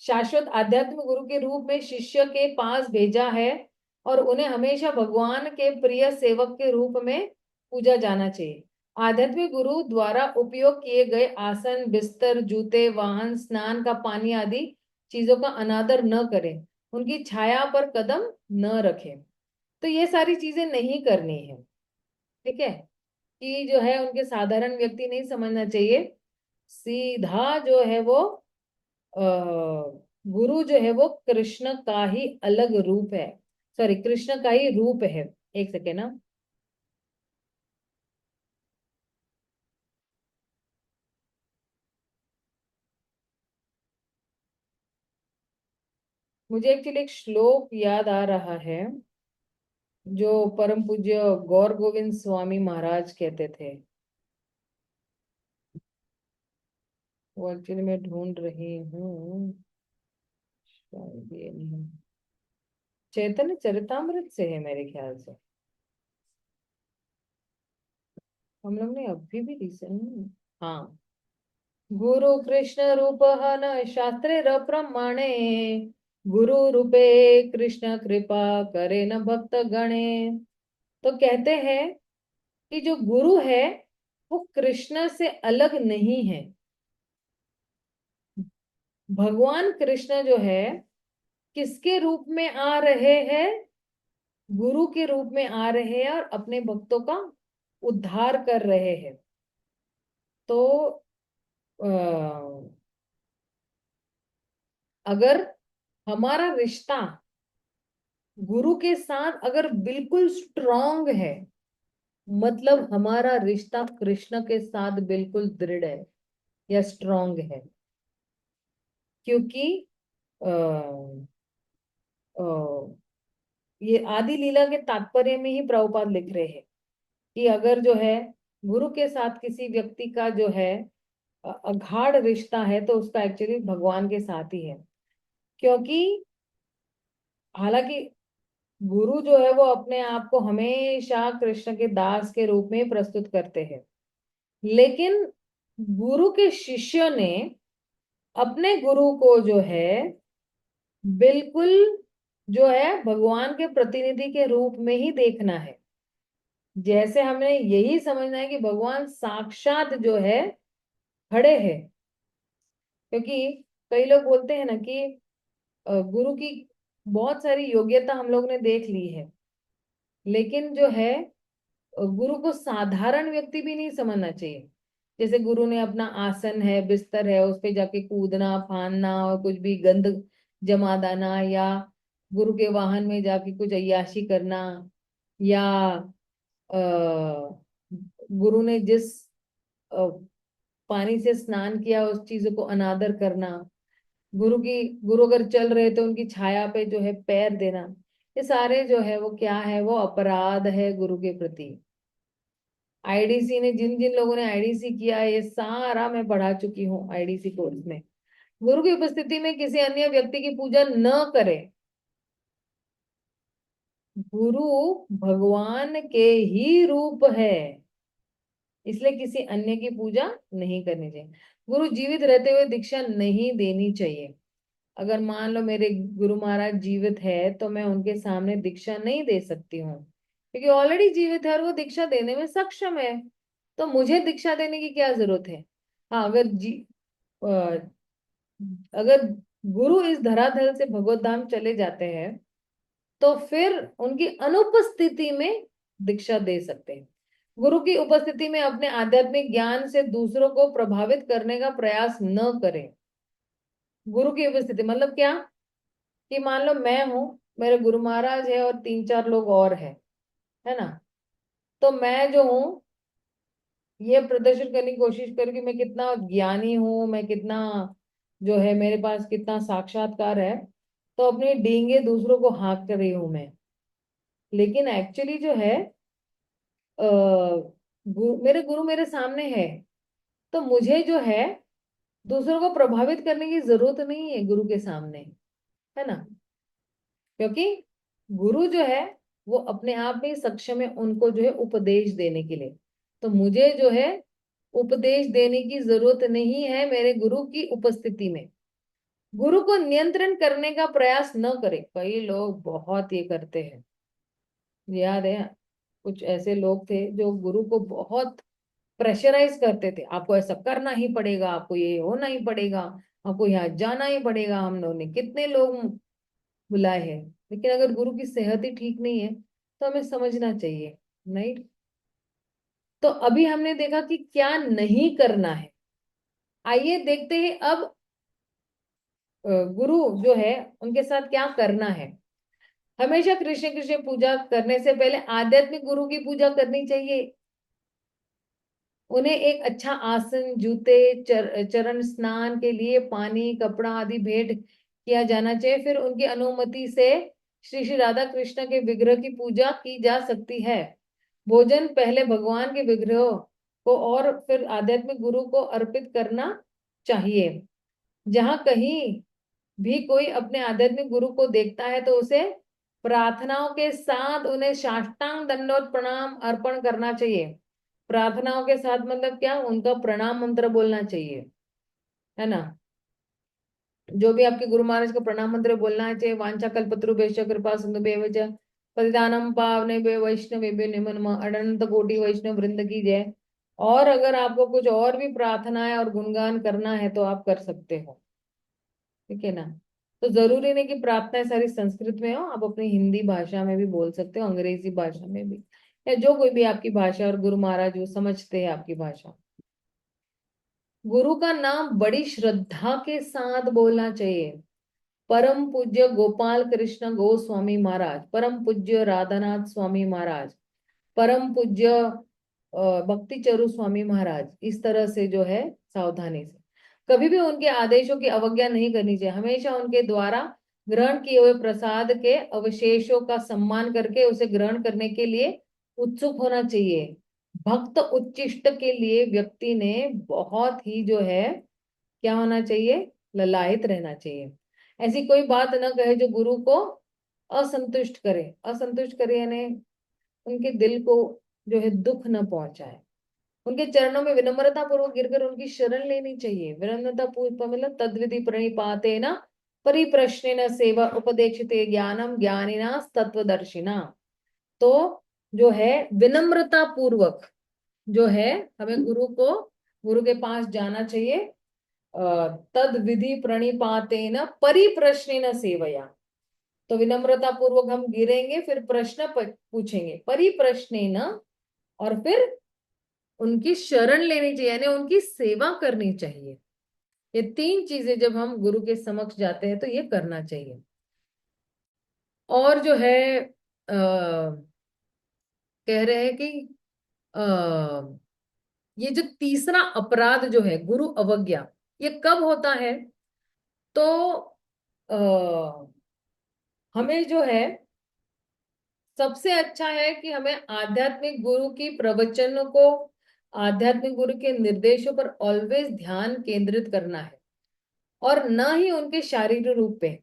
शाश्वत आध्यात्मिक गुरु के रूप में शिष्य के पास भेजा है और उन्हें हमेशा भगवान के प्रिय सेवक के रूप में पूजा जाना चाहिए। आध्यात्मिक गुरु द्वारा उपयोग किए गए आसन, बिस्तर, जूते, वाहन, स्नान का पानी आदि चीजों का अनादर न करें, उनकी छाया पर कदम न रखें। तो ये सारी चीजें नहीं करनी है, ठीक है। कि जो है उनके साधारण व्यक्ति नहीं समझना चाहिए। सीधा जो है वो गुरु जो है वो कृष्ण का ही अलग रूप है, सॉरी कृष्ण का ही रूप है। एक सेकेंड ना, मुझे एक्चुअली एक श्लोक याद आ रहा है जो परम पूज्य गौर गोविंद स्वामी महाराज कहते थे। वो एक्चुअली मैं ढूंढ रही हूँ, शायद ये नहीं, चैतन्य चरितामृत से है मेरे ख्याल से। हम लोग ने अभी भी रिसेंट, हाँ, गुरु कृष्ण रूप न शास्त्रे र प्रमाणे, गुरु रूपे कृष्ण कृपा करे न भक्त गणे। तो कहते हैं कि जो गुरु है वो कृष्ण से अलग नहीं है। भगवान कृष्ण जो है किसके रूप में आ रहे हैं, गुरु के रूप में आ रहे हैं और अपने भक्तों का उद्धार कर रहे हैं। तो अगर हमारा रिश्ता गुरु के साथ अगर बिल्कुल स्ट्रांग है, मतलब हमारा रिश्ता कृष्ण के साथ बिल्कुल दृढ़ है या स्ट्रांग है। क्योंकि आ, ये आदि लीला के तात्पर्य में ही प्रभुपाद लिख रहे हैं कि अगर जो है गुरु के साथ किसी व्यक्ति का जो है अगाढ़ रिश्ता है तो उसका एक्चुअली भगवान के साथ ही है। क्योंकि हालांकि गुरु जो है वो अपने आप को हमेशा कृष्ण के दास के रूप में प्रस्तुत करते हैं, लेकिन गुरु के शिष्य ने अपने गुरु को जो है बिल्कुल जो है भगवान के प्रतिनिधि के रूप में ही देखना है। जैसे हमें यही समझना है कि भगवान साक्षात जो है खड़े हैं। क्योंकि कई लोग बोलते हैं ना कि गुरु की बहुत सारी योग्यता हम लोग ने देख ली है, लेकिन जो है गुरु को साधारण व्यक्ति भी नहीं समझना चाहिए। जैसे गुरु ने अपना आसन है, बिस्तर है, उस पे जाके कूदना फानना और कुछ भी गंद जमा देना, या गुरु के वाहन में जाके कुछ अय्याशी करना, या गुरु ने जिस अ, पानी से स्नान किया उस चीजों को अनादर करना, गुरु अगर चल रहे तो उनकी छाया पे जो है पैर देना, ये सारे जो है वो क्या है, वो अपराध है गुरु के प्रति। आईडीसी ने जिन जिन लोगों ने आईडीसी किया है, ये सारा मैं पढ़ा चुकी हूँ आईडीसी कोर्स में। गुरु की उपस्थिति में किसी अन्य व्यक्ति की पूजा न करे। गुरु भगवान के ही रूप है, इसलिए किसी अन्य की पूजा नहीं करनी चाहिए। गुरु जीवित रहते हुए दीक्षा नहीं देनी चाहिए। अगर मान लो मेरे गुरु महाराज जीवित है तो मैं उनके सामने दीक्षा नहीं दे सकती हूँ, क्योंकि ऑलरेडी जीवित है और वो दीक्षा देने में सक्षम है। तो मुझे दीक्षा देने की क्या जरूरत है। हाँ, अ, अगर गुरु इस धरातल से भगवत धाम चले जाते हैं तो फिर उनकी अनुपस्थिति में दीक्षा दे सकते हैं। गुरु की उपस्थिति में अपने आध्यात्मिक ज्ञान से दूसरों को प्रभावित करने का प्रयास न करें। गुरु की उपस्थिति मतलब क्या, कि मान लो मैं हूं, मेरे गुरु महाराज है और तीन चार लोग और हैं, है ना। तो मैं जो हूँ ये प्रदर्शन करने की कोशिश करूँ कि मैं कितना ज्ञानी हूँ, मैं कितना जो है मेरे पास कितना साक्षात्कार है, तो अपनी डींगे दूसरों को हाँक कर रही हूं मैं। लेकिन एक्चुअली जो है मेरे गुरु मेरे सामने है, तो मुझे जो है दूसरों को प्रभावित करने की जरूरत नहीं है गुरु के सामने, है ना। क्योंकि गुरु जो है वो अपने आप में ही सक्षम है उनको जो है उपदेश देने के लिए। तो मुझे जो है उपदेश देने की जरूरत नहीं है मेरे गुरु की उपस्थिति में। गुरु को नियंत्रण करने का प्रयास न करें। कई लोग बहुत ये करते हैं। याद है कुछ ऐसे लोग थे जो गुरु को बहुत प्रेशराइज करते थे, आपको ऐसा करना ही पड़ेगा, आपको ये होना ही पड़ेगा, आपको यहाँ जाना ही पड़ेगा। हम लोगों ने कितने लोग बुलाए हैं, लेकिन अगर गुरु की सेहत ही ठीक नहीं है तो हमें समझना चाहिए। नहीं, तो अभी हमने देखा कि क्या नहीं करना है। आइए देखते हैं अब गुरु जो है उनके साथ क्या करना है। हमेशा कृष्ण कृष्ण पूजा करने से पहले आध्यात्मिक गुरु की पूजा करनी चाहिए। उन्हें एक अच्छा आसन, जूते, चरण स्नान के लिए पानी, कपड़ा आदि भेंट किया जाना चाहिए। फिर उनकी अनुमति से श्री श्री राधा कृष्ण के विग्रह की पूजा की जा सकती है। भोजन पहले भगवान के विग्रह को और फिर आध्यात्मिक गुरु को अर्पित करना चाहिए। जहां कहीं भी कोई अपने आध्यात्मिक गुरु को देखता है तो उसे प्रार्थनाओं के साथ उन्हें साष्टांग दंडवत प्रणाम अर्पण करना चाहिए। प्रार्थनाओं के साथ मतलब क्या, उनका प्रणाम मंत्र बोलना चाहिए, है ना। जो भी आपके गुरु महाराज का प्रणाम मंत्र बोलना चाहिए। वांछा कल्पतरुभ्यश्च कृपा सिंधुभ्येव च पतितानां पावनेभ्यो वैष्णवेभ्यो नमो नमः। अनंत कोटि वैष्णव वृंद की जय। और अगर आपको कुछ और भी प्रार्थनाएं और गुणगान करना है तो आप कर सकते हो, ठीक है ना। तो जरूरी नहीं कि प्रार्थनाएं सारी संस्कृत में हो, आप अपनी हिंदी भाषा में भी बोल सकते हो, अंग्रेजी भाषा में भी, या जो कोई भी आपकी भाषा और गुरु महाराज वो समझते हैं आपकी भाषा। गुरु का नाम बड़ी श्रद्धा के साथ बोलना चाहिए। परम पूज्य गोपाल कृष्ण गोस्वामी महाराज, परम पूज्य राधानाथ स्वामी महाराज, परम पूज्य भक्ति चरु स्वामी महाराज, इस तरह से जो है सावधानी से कभी भी उनके आदेशों की अवज्ञा नहीं करनी चाहिए। हमेशा उनके द्वारा ग्रहण किए हुए प्रसाद के अवशेषों का सम्मान करके उसे ग्रहण करने के लिए उत्सुक होना चाहिए। भक्त उच्चिष्ट के लिए व्यक्ति ने बहुत ही जो है क्या होना चाहिए, ललायित रहना चाहिए। ऐसी कोई बात न कहे जो गुरु को असंतुष्ट करे। असंतुष्ट करे यानी उनके दिल को जो है दुख न पहुंचाए। उनके चरणों में विनम्रता पूर्वक गिरकर उनकी शरण लेनी चाहिए। विनम्रता पूर्वक मतलब तद्विधि प्रणिपाते न परिप्रश्नेन सेवा उपदेक्षते ज्ञानम ज्ञानिना तत्वदर्शिना। तो जो है विनम्रता पूर्वक जो है हमें गुरु के पास जाना चाहिए। तद विधि प्रणिपातेन परिप्रश्नेन सेवया। तो विनम्रता पूर्वक हम गिरेंगे, फिर प्रश्न पूछेंगे परिप्रश्नेन, और फिर उनकी शरण लेनी चाहिए यानी उनकी सेवा करनी चाहिए। ये तीन चीजें जब हम गुरु के समक्ष जाते हैं तो ये करना चाहिए। और जो है कह रहे हैं कि ये जो तीसरा अपराध जो है गुरु अवज्ञा, ये कब होता है, तो हमें जो है सबसे अच्छा है कि हमें आध्यात्मिक गुरु की प्रवचनों को, आध्यात्मिक गुरु के निर्देशों पर ऑलवेज ध्यान केंद्रित करना है और न ही उनके शारीरिक रूप पे।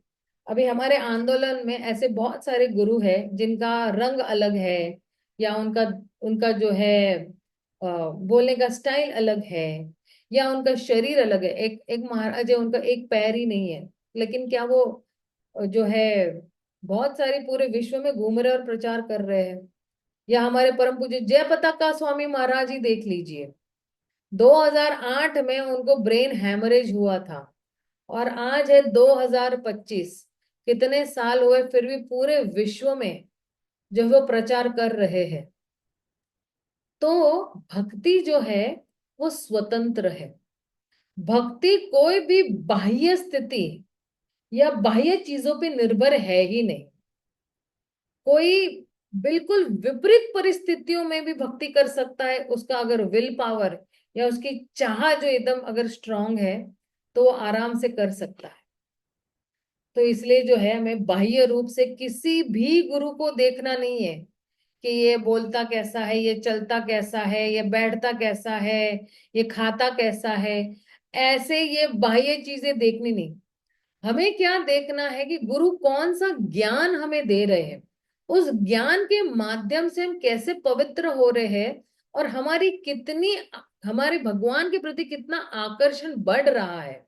अभी हमारे आंदोलन में ऐसे बहुत सारे गुरु हैं जिनका रंग अलग है, या उनका उनका जो है बोलने का स्टाइल अलग है, या उनका शरीर अलग है। एक एक महाराज है उनका एक पैर ही नहीं है, लेकिन क्या वो जो है बहुत सारे पूरे विश्व में घूम रहे और प्रचार कर रहे हैं। या हमारे परम पूज्य जय पताका स्वामी महाराज ही देख लीजिए, 2008 में उनको ब्रेन हैमरेज हुआ था और आज है 2025, कितने साल हुए फिर भी पूरे विश्व में जो वो प्रचार कर रहे हैं। तो भक्ति जो है वो स्वतंत्र है। भक्ति कोई भी बाह्य स्थिति या बाह्य चीजों पे निर्भर है ही नहीं। कोई बिल्कुल विपरीत परिस्थितियों में भी भक्ति कर सकता है, उसका अगर विल पावर या उसकी चाह जो एकदम अगर स्ट्रांग है तो वो आराम से कर सकता है। तो इसलिए जो है हमें बाह्य रूप से किसी भी गुरु को देखना नहीं है कि ये बोलता कैसा है, ये चलता कैसा है, ये बैठता कैसा है, ये खाता कैसा है, ऐसे ये बाह्य चीजें देखनी नहीं। हमें क्या देखना है कि गुरु कौन सा ज्ञान हमें दे रहे हैं, उस ज्ञान के माध्यम से हम कैसे पवित्र हो रहे हैं, और हमारे भगवान के प्रति कितना आकर्षण बढ़ रहा है,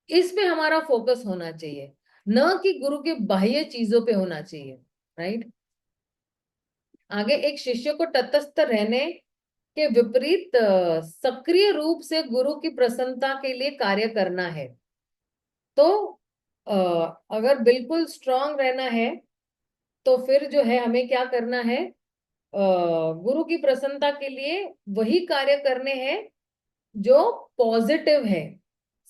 इस पे हमारा फोकस होना चाहिए, न कि गुरु के बाह्य चीजों पे होना चाहिए। राइट। आगे, एक शिष्य को तटस्थ रहने के विपरीत सक्रिय रूप से गुरु की प्रसन्नता के लिए कार्य करना है। तो अ, अगर बिल्कुल स्ट्रांग रहना है तो फिर जो है हमें क्या करना है, गुरु की प्रसन्नता के लिए वही कार्य करने हैं जो पॉजिटिव है,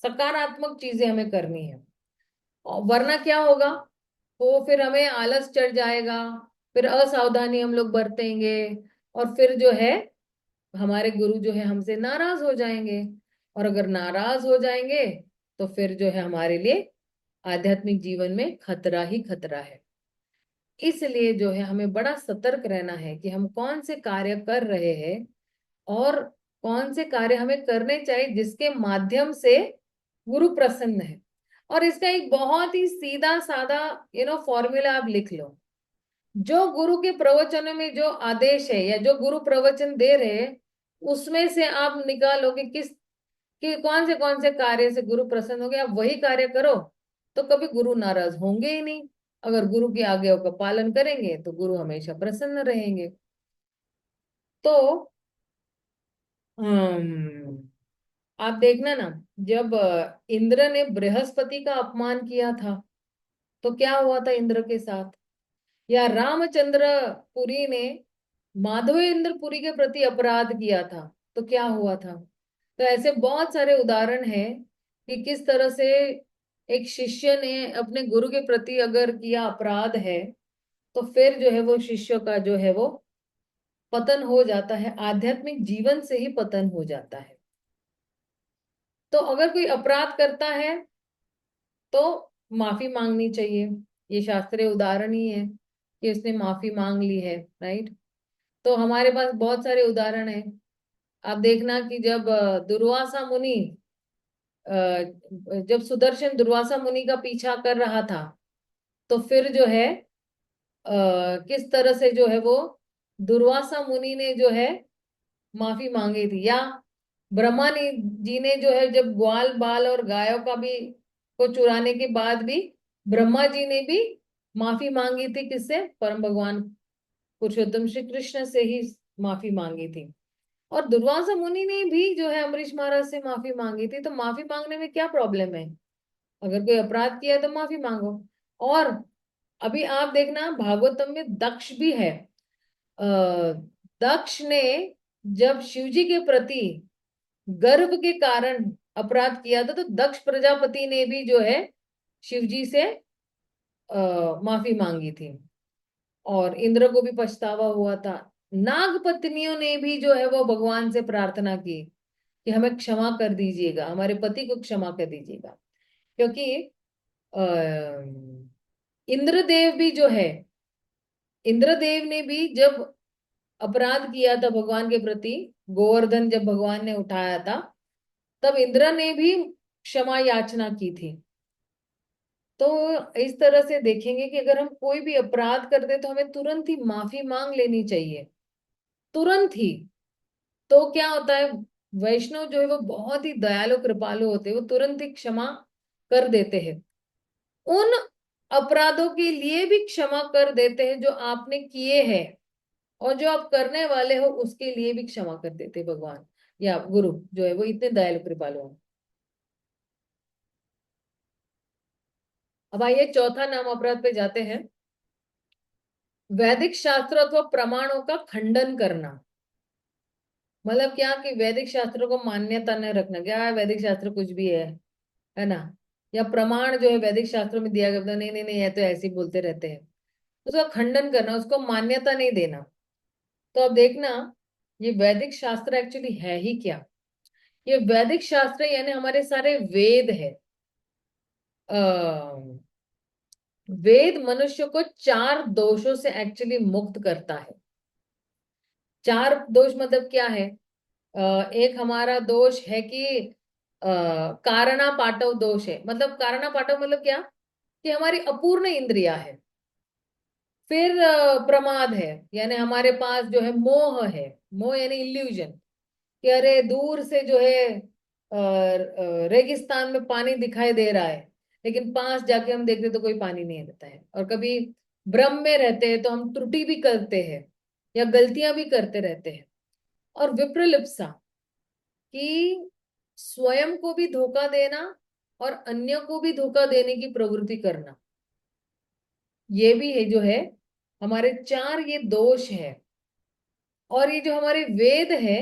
सकारात्मक चीजें हमें करनी है। और वरना क्या होगा, तो फिर हमें आलस चढ़ जाएगा, फिर असावधानी हम लोग बरतेंगे, और फिर जो है हमारे गुरु जो है हमसे नाराज हो जाएंगे, और अगर नाराज हो जाएंगे तो फिर जो है हमारे लिए आध्यात्मिक जीवन में खतरा ही खतरा है। इसलिए जो है हमें बड़ा सतर्क रहना है कि हम कौन से कार्य कर रहे हैं, और कौन से कार्य हमें करने चाहिए जिसके माध्यम से गुरु प्रसन्न है। और इसका एक बहुत ही सीधा सादा फॉर्मूला आप लिख लो। जो गुरु के प्रवचनों में जो आदेश है या जो गुरु प्रवचन दे रहे हैं, उसमें से आप निकालोगे कि कौन से कार्य से गुरु प्रसन्न हो गए, आप वही कार्य करो, तो कभी गुरु नाराज होंगे ही नहीं। अगर गुरु की आज्ञाओं का पालन करेंगे तो गुरु हमेशा प्रसन्न रहेंगे। तो आप देखना ना, जब इंद्र ने बृहस्पति का अपमान किया था तो क्या हुआ था इंद्र के साथ, या रामचंद्र पुरी ने माधवेंद्र पुरी के प्रति अपराध किया था तो क्या हुआ था। तो ऐसे बहुत सारे उदाहरण हैं कि किस तरह से एक शिष्य ने अपने गुरु के प्रति अगर किया अपराध है तो फिर जो है वो शिष्य का जो है वो पतन हो जाता है, आध्यात्मिक जीवन से ही पतन हो जाता है। तो अगर कोई अपराध करता है तो माफी मांगनी चाहिए। ये शास्त्रीय उदाहरण ही है कि उसने माफी मांग ली है। राइट। तो हमारे पास बहुत सारे उदाहरण हैं। आप देखना कि जब दुर्वासा मुनि जब सुदर्शन दुर्वासा मुनि का पीछा कर रहा था तो फिर जो है किस तरह से जो है वो दुर्वासा मुनि ने जो है माफी मांगी थी, या ब्रह्मा ने जी ने जो है जब ग्वाल बाल और गायों का भी को चुराने के बाद भी ब्रह्मा जी ने भी माफी मांगी थी, किससे, परम भगवान पुरुषोत्तम श्री कृष्ण से ही माफी मांगी थी। और दुर्वासा मुनि ने भी जो है अम्बरीश महाराज से माफी मांगी थी। तो माफी मांगने में क्या प्रॉब्लम है, अगर कोई अपराध किया है तो माफी मांगो। और अभी आप देखना भागवतम में दक्ष भी है। दक्ष ने जब शिवजी के प्रति गर्व के कारण अपराध किया था तो दक्ष प्रजापति ने भी जो है शिवजी से माफी मांगी थी, और इंद्र को भी पछतावा हुआ था। नाग पत्नियों ने भी जो है वो भगवान से प्रार्थना की कि हमें क्षमा कर दीजिएगा, हमारे पति को क्षमा कर दीजिएगा। क्योंकि इंद्रदेव भी जो है, इंद्रदेव ने भी जब अपराध किया था भगवान के प्रति, गोवर्धन जब भगवान ने उठाया था तब इंद्र ने भी क्षमा याचना की थी। तो इस तरह से देखेंगे कि अगर हम कोई भी अपराध करते तो हमें तुरंत ही माफी मांग लेनी चाहिए, तुरंत ही। तो क्या होता है, वैष्णव जो है वो बहुत ही दयालु कृपालु होते हैं, वो तुरंत ही क्षमा कर देते हैं। उन अपराधों के लिए भी क्षमा कर देते हैं जो आपने किए हैं, और जो आप करने वाले हो उसके लिए भी क्षमा कर देते हैं भगवान या गुरु जो है वो इतने दयालु कृपालु हैं। अब आइए चौथा नाम अपराध पे जाते हैं, वैदिक शास्त्र अथवा प्रमाणों का खंडन करना। मतलब क्या कि वैदिक शास्त्रों को मान्यता न रखना, क्या है वैदिक शास्त्र कुछ भी है ना, या प्रमाण जो है वैदिक शास्त्रों में दिया गया था, नहीं नहीं नहीं ये तो ऐसे ही बोलते रहते हैं, उसका खंडन करना, उसको मान्यता नहीं देना। तो अब देखना, ये वैदिक शास्त्र एक्चुअली है ही क्या। ये वैदिक शास्त्र यानी हमारे सारे वेद है। वेद मनुष्य को 4 दोषों से एक्चुअली मुक्त करता है। 4 दोष मतलब क्या है, एक हमारा दोष है कि कारणा पाठव दोष है। मतलब कारणा पाठव मतलब क्या, कि हमारी अपूर्ण इंद्रिया है। फिर प्रमाद है, यानी हमारे पास जो है मोह है। मोह यानी इल्यूजन, कि अरे दूर से जो है रेगिस्तान में पानी दिखाई दे रहा है, लेकिन पास जाके हम देखते तो कोई पानी नहीं रहता है। और कभी भ्रम में रहते हैं तो हम त्रुटि भी करते हैं या गलतियां भी करते रहते हैं। और विप्रलिप्सा, कि स्वयं को भी धोखा देना और अन्य को भी धोखा देने की प्रवृत्ति करना, ये भी है जो है हमारे चार ये दोष है। और ये जो हमारे वेद है,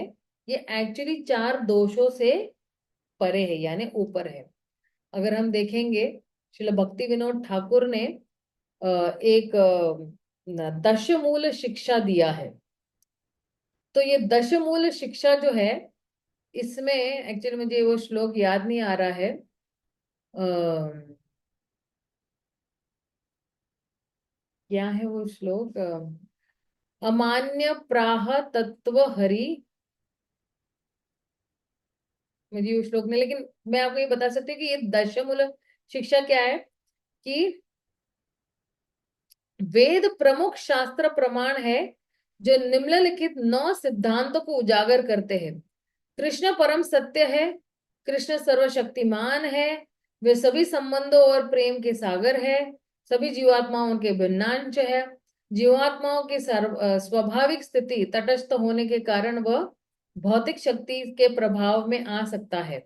ये एक्चुअली चार दोषों से परे है, यानी ऊपर है। अगर हम देखेंगे, श्रील भक्ति विनोद ठाकुर ने एक दशमूल शिक्षा दिया है। तो ये दशमूल शिक्षा जो है, इसमें एक्चुअली मुझे वो श्लोक याद नहीं आ रहा है। क्या है वो श्लोक? अमान्य प्राह तत्व हरि, मुझे वो श्लोक नहीं, लेकिन मैं आपको ये बता सकती हूँ कि ये दशमूल शिक्षा क्या है, कि वेद प्रमुख शास्त्र प्रमाण है जो निम्नलिखित 9 सिद्धांतों को उजागर करते हैं। कृष्ण परम सत्य है, कृष्ण सर्वशक्तिमान है, वे सभी संबंधों और प्रेम के सागर है, सभी जीवात्माओं के भिन्नांश है, जीवात्माओं की स्वाभाविक स्थिति तटस्थ होने के कारण वह भौतिक शक्ति के प्रभाव में आ सकता है।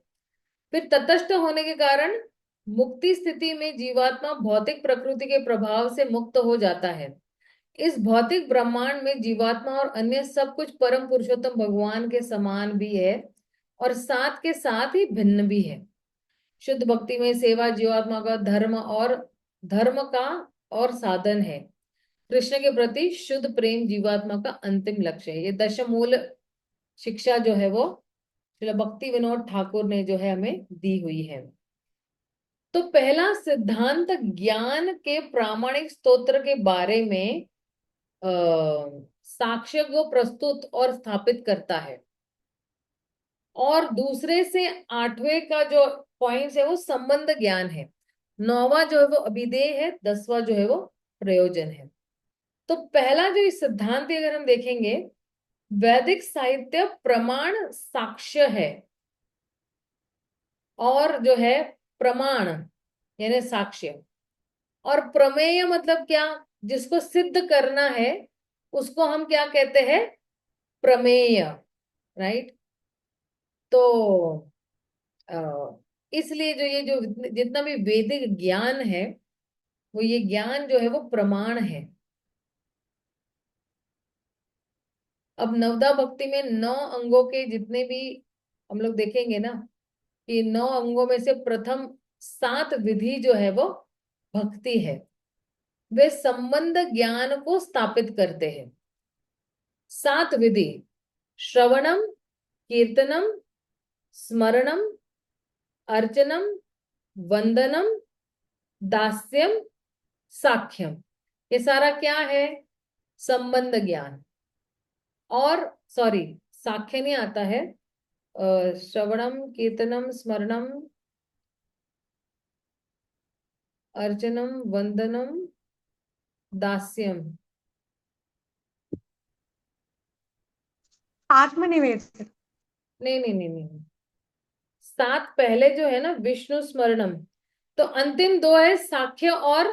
फिर तटस्थ होने के कारण मुक्ति स्थिति में जीवात्मा भौतिक प्रकृति के प्रभाव से मुक्त हो जाता है। इस भौतिक ब्रह्मांड में जीवात्मा और अन्य सब कुछ परम पुरुषोत्तम भगवान के समान भी है और साथ के साथ ही भिन्न भी है। शुद्ध भक्ति में सेवा जीवात्मा का धर्म का और साधन है। कृष्ण के प्रति शुद्ध प्रेम जीवात्मा का अंतिम लक्ष्य है। ये दशमूल शिक्षा जो है वो श्रील भक्ति विनोद ठाकुर ने जो है हमें दी हुई है। तो पहला सिद्धांत ज्ञान के प्रामाणिक स्तोत्र के बारे में साक्ष्य को प्रस्तुत और स्थापित करता है। और दूसरे से 8वें का जो पॉइंट है वो संबंध ज्ञान है। 9वां जो है वो अभिधेय है, 10वां जो है वो प्रयोजन है। तो पहला जो इस सिद्धांत अगर हम देखेंगे, वैदिक साहित्य प्रमाण साक्ष्य है, और जो है प्रमाण यानी साक्ष्य, और प्रमेय मतलब क्या, जिसको सिद्ध करना है उसको हम क्या कहते हैं, प्रमेय। राइट। तो इसलिए जो ये जो जितना भी वैदिक ज्ञान है, वो ये ज्ञान जो है वो प्रमाण है। अब नवदा भक्ति में 9 अंगों के जितने भी हम लोग देखेंगे ना, कि 9 अंगों में से प्रथम 7 विधि जो है वो भक्ति है। वे संबंध ज्ञान को स्थापित करते हैं। 7 विधि: श्रवणम, कीर्तनम, स्मरणम, अर्चनम, वंदनम, दास्यम, साख्यम। ये सारा क्या है, संबंध ज्ञान। और सॉरी, साख्य नहीं आता है, श्रवणम, कीर्तनम, स्मरणम, अर्चनम, वंदनम, दास्यम। आत्मनिवेदन। नहीं नहीं नहीं नहीं, 7 पहले जो है ना विष्णु स्मरणम, तो अंतिम 2 है साख्य और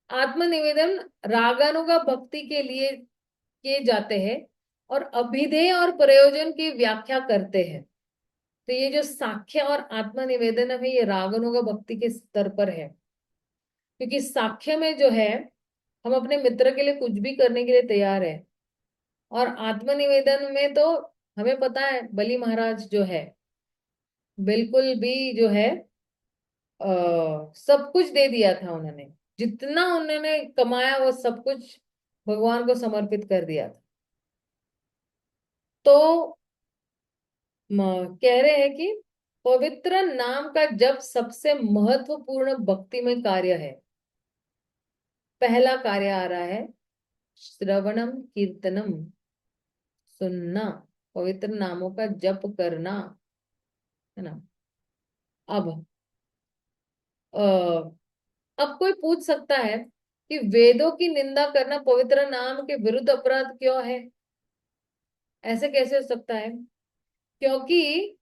आत्मनिवेदन। रागानुगा भक्ति के लिए किए जाते हैं और अभिधेय और प्रयोजन की व्याख्या करते हैं। तो ये जो साख्य और आत्मनिवेदन है, ये रागानुगा भक्ति के स्तर पर है। क्योंकि साख्य में जो है हम अपने मित्र के लिए कुछ भी करने के लिए तैयार है, और आत्मनिवेदन में तो हमें पता है बलि महाराज जो है बिल्कुल भी जो है सब कुछ दे दिया था उन्होंने। जितना उन्होंने कमाया वो सब कुछ भगवान को समर्पित कर दिया था। तो कह रहे हैं कि पवित्र नाम का जप सबसे महत्वपूर्ण भक्ति में कार्य है। पहला कार्य आ रहा है श्रवणम कीर्तनम, सुनना, पवित्र नामों का जप करना, है ना। अब अ, अब कोई पूछ सकता है कि वेदों की निंदा करना पवित्र नाम के विरुद्ध अपराध क्यों है? ऐसे कैसे हो सकता है? क्योंकि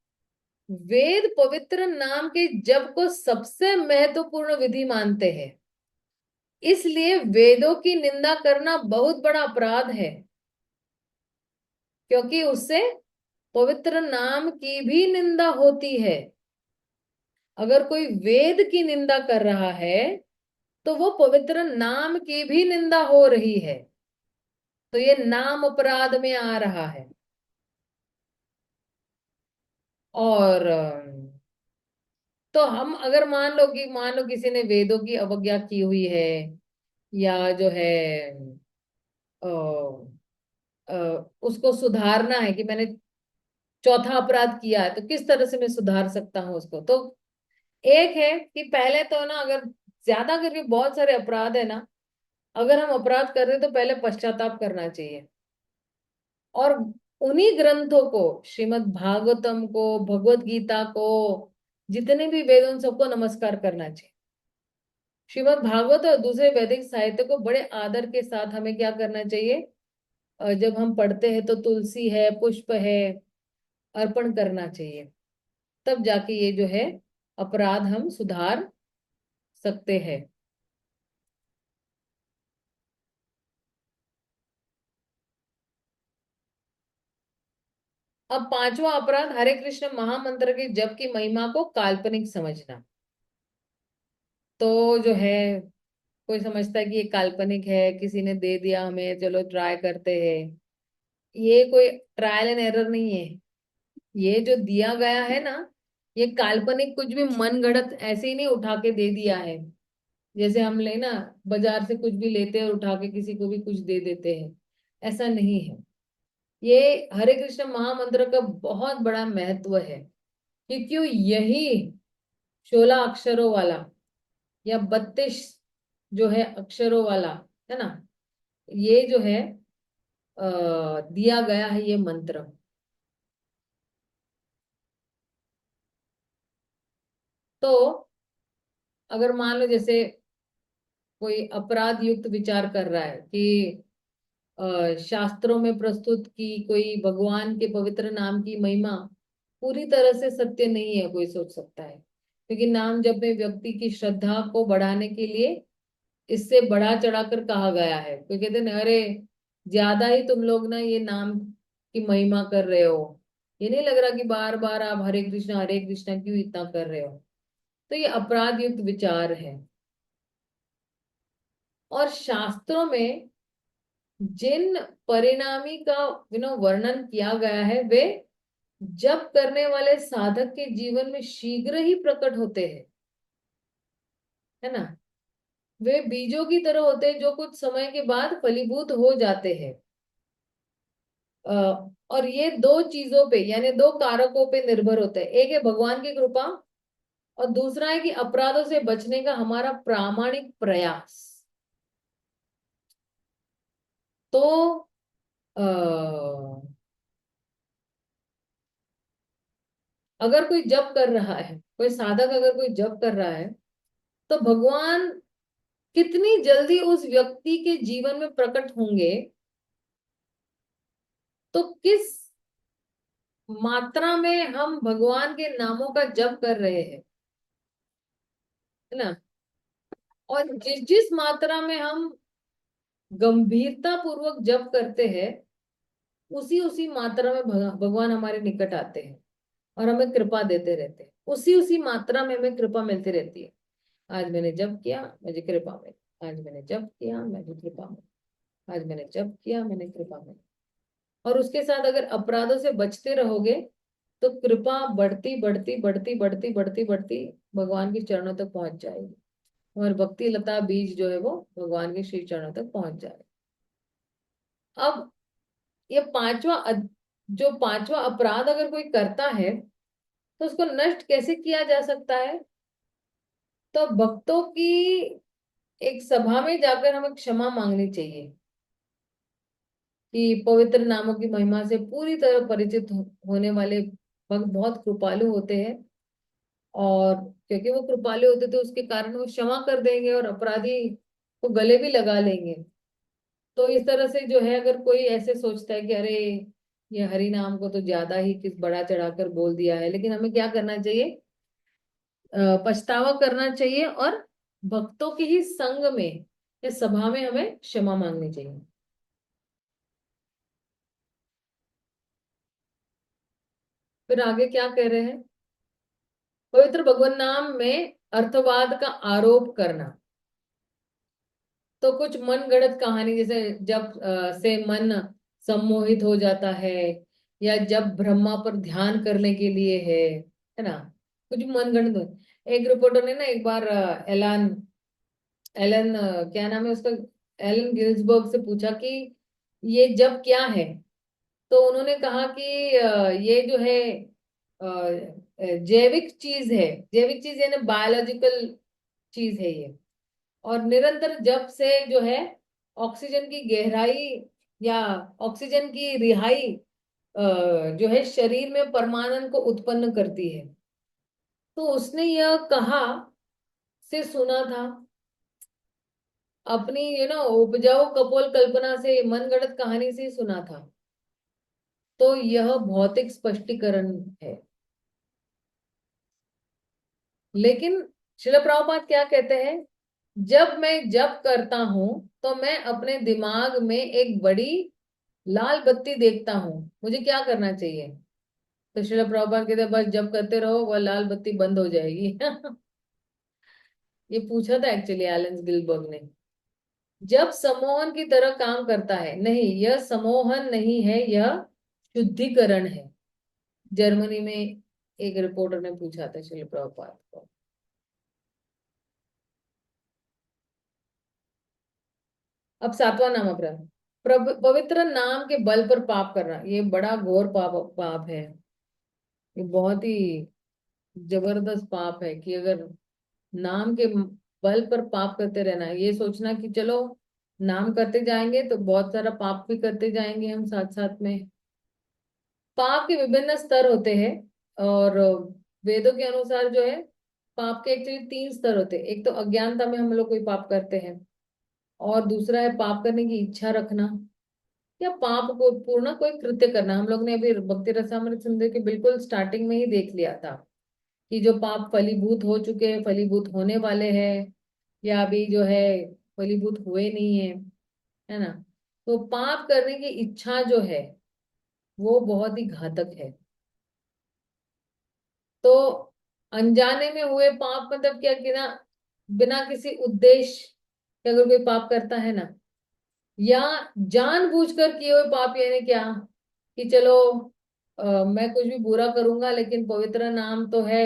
वेद पवित्र नाम के जप को सबसे महत्वपूर्ण विधि मानते हैं, इसलिए वेदों की निंदा करना बहुत बड़ा अपराध है, क्योंकि उससे पवित्र नाम की भी निंदा होती है। अगर कोई वेद की निंदा कर रहा है तो वो पवित्र नाम की भी निंदा हो रही है, तो ये नाम अपराध में आ रहा है। और तो हम अगर मान लो किसी ने वेदों की अवज्ञा की हुई है, या जो है अ, उसको सुधारना है कि मैंने चौथा अपराध किया है, तो किस तरह से मैं सुधार सकता हूँ उसको? तो एक है कि पहले तो ना, अगर ज्यादा करके बहुत सारे अपराध है ना, अगर हम अपराध कर रहे हैं तो पहले पश्चाताप करना चाहिए, और उन्हीं ग्रंथों को, श्रीमद् भागवतम को, भगवत गीता को, जितने भी वेद, उन सबको नमस्कार करना चाहिए। श्रीमद् भागवत और दूसरे वैदिक साहित्य को बड़े आदर के साथ हमें क्या करना चाहिए? जब हम पढ़ते हैं तो तुलसी है, पुष्प है, अर्पण करना चाहिए। तब जाके ये जो है अपराध हम सुधार सकते हैं। अब पांचवा अपराध, हरे कृष्ण महामंत्र के जप की महिमा को काल्पनिक समझना। तो जो है, कोई समझता है कि ये काल्पनिक है, किसी ने दे दिया हमें, चलो ट्राई करते हैं। ये कोई ट्रायल एंड एरर नहीं है। ये जो दिया गया है ना, ये काल्पनिक कुछ भी मन गढ़ंत ऐसे ही नहीं उठा के दे दिया है। जैसे हम ले ना, बाजार से कुछ भी लेते हैं और उठा के किसी को भी कुछ दे देते हैं, ऐसा नहीं है। ये हरे कृष्ण महामंत्र का बहुत बड़ा महत्व है, क्योंकि यही 16 अक्षरों वाला या 32 जो है अक्षरों वाला, है ना, ये जो है दिया गया है ये मंत्र। तो अगर मान लो जैसे कोई अपराध युक्त विचार कर रहा है कि शास्त्रों में प्रस्तुत की कोई भगवान के पवित्र नाम की महिमा पूरी तरह से सत्य नहीं है, कोई सोच सकता है, क्योंकि नाम जप में व्यक्ति की श्रद्धा को बढ़ाने के लिए इससे बढ़ा चढ़ाकर कहा गया है। कोई कहते हैं अरे ज्यादा ही तुम लोग ना ये नाम की महिमा कर रहे हो, ये नहीं लग रहा कि बार बार आप हरे कृष्णा क्यों इतना कर रहे हो? तो ये अपराध युक्त विचार है। और शास्त्रों में जिन परिणामी का वर्णन किया गया है, वे जप करने वाले साधक के जीवन में शीघ्र ही प्रकट होते हैं, है ना। वे बीजों की तरह होते हैं जो कुछ समय के बाद फलीभूत हो जाते हैं। और ये दो चीजों पे, यानी दो कारकों पे निर्भर होते हैं। एक है भगवान की कृपा, और दूसरा है कि अपराधों से बचने का हमारा प्रामाणिक प्रयास। तो अगर कोई जप कर रहा है, कोई साधक अगर कोई जप कर रहा है, तो भगवान कितनी जल्दी उस व्यक्ति के जीवन में प्रकट होंगे, तो किस मात्रा में हम भगवान के नामों का जप कर रहे हैं, है ना। और जिस जिस मात्रा में हम गंभीरता पूर्वक जप करते हैं, उसी उसी मात्रा में भगवान हमारे निकट आते हैं और हमें कृपा देते रहते हैं। उसी उसी मात्रा में हमें कृपा मिलती रहती है। आज मैंने जप किया, मुझे कृपा मिली। आज मैंने जप किया, मुझे कृपा मिली। आज मैंने जप किया, मैंने कृपा मिली। और उसके साथ अगर अपराधों से बचते रहोगे, तो कृपा बढ़ती बढ़ती बढ़ती बढ़ती बढ़ती बढ़ती भगवान के चरणों तक पहुंच जाएगी, और भक्ति लता बीज जो है वो भगवान के श्री चरणों तक पहुंच जाएगा। अब ये जो पांचवा अपराध अगर कोई करता है, तो उसको नष्ट कैसे किया जा सकता है? तो भक्तों की एक सभा में जाकर हमें क्षमा मांगनी चाहिए, कि पवित्र नामों की महिमा से पूरी तरह परिचित होने वाले भक्त बहुत कृपालु होते हैं, और क्योंकि वो कृपालु होते थे उसके कारण वो क्षमा कर देंगे और अपराधी को गले भी लगा लेंगे। तो इस तरह से जो है, अगर कोई ऐसे सोचता है कि अरे ये हरि नाम को तो ज्यादा ही किस बड़ा चढ़ाकर बोल दिया है, लेकिन हमें क्या करना चाहिए? पछतावा करना चाहिए और भक्तों के ही संग में या सभा में हमें क्षमा मांगनी चाहिए। फिर आगे क्या कह रहे हैं? पवित्र भगवान नाम में अर्थवाद का आरोप करना। तो कुछ मन गढ़ंत कहानी, जैसे जब से मन सम्मोहित हो जाता है, या जब ब्रह्मा पर ध्यान करने के लिए है ना, कुछ मन गढ़ंत। एक रिपोर्टर ने ना एक बार एलन एलन क्या नाम है उसका, एलन गिल्सबर्ग से पूछा कि ये जब क्या है। तो उन्होंने कहा कि ये जो है जैविक चीज है। जैविक चीज यानी बायोलॉजिकल चीज है ये। और निरंतर जप से जो है ऑक्सीजन की गहराई या ऑक्सीजन की रिहाई जो है शरीर में परमाणु को उत्पन्न करती है। तो उसने यह कहा से सुना था, अपनी उपजाऊ कपोल कल्पना से, मनगढ़ंत कहानी से ही सुना था। तो यह भौतिक स्पष्टीकरण है। लेकिन शिल प्रभुपाद क्या कहते हैं? जब मैं जप करता हूं तो मैं अपने दिमाग में एक बड़ी लाल बत्ती देखता हूँ, मुझे क्या करना चाहिए? तो श्रील प्रभुपाद कहते हैं, बस जप करते रहो, वह लाल बत्ती बंद हो जाएगी। ये पूछा था एक्चुअली एलन गिलबर्ग ने। जब सम्मोहन की तरह काम करता है, नहीं यह सम्मोहन नहीं है, यह शुद्धिकरण है। जर्मनी में एक रिपोर्टर ने पूछा था श्रील प्रभुपाद को। अब सातवां नाम अपराध, पवित्र नाम के बल पर पाप करना। ये बड़ा घोर पाप है। ये बहुत ही जबरदस्त पाप है कि अगर नाम के बल पर पाप करते रहना है, ये सोचना कि चलो नाम करते जाएंगे तो बहुत सारा पाप भी करते जाएंगे हम साथ साथ में। पाप के विभिन्न स्तर होते हैं, और वेदों के अनुसार जो है पाप के एक्चुअली तीन स्तर होते हैं। एक तो अज्ञानता में हम लोग कोई पाप करते हैं, और दूसरा है पाप करने की इच्छा रखना, या पाप को पूर्ण कोई कृत्य करना। हम लोग ने अभी भक्ति रसामृत सिंधु के बिल्कुल स्टार्टिंग में ही देख लिया था कि जो पाप फलीभूत हो चुके हैं, फलीभूत होने वाले हैं, या अभी जो है फलीभूत हुए नहीं है ना। तो पाप करने की इच्छा जो है वो बहुत ही घातक है। तो अनजाने में हुए पाप मतलब क्या कि ना, बिना किसी उद्देश्य के अगर कोई पाप करता है ना, या जानबूझकर किए हुए पाप, यानी क्या कि चलो मैं कुछ भी बुरा करूंगा लेकिन पवित्र नाम तो है,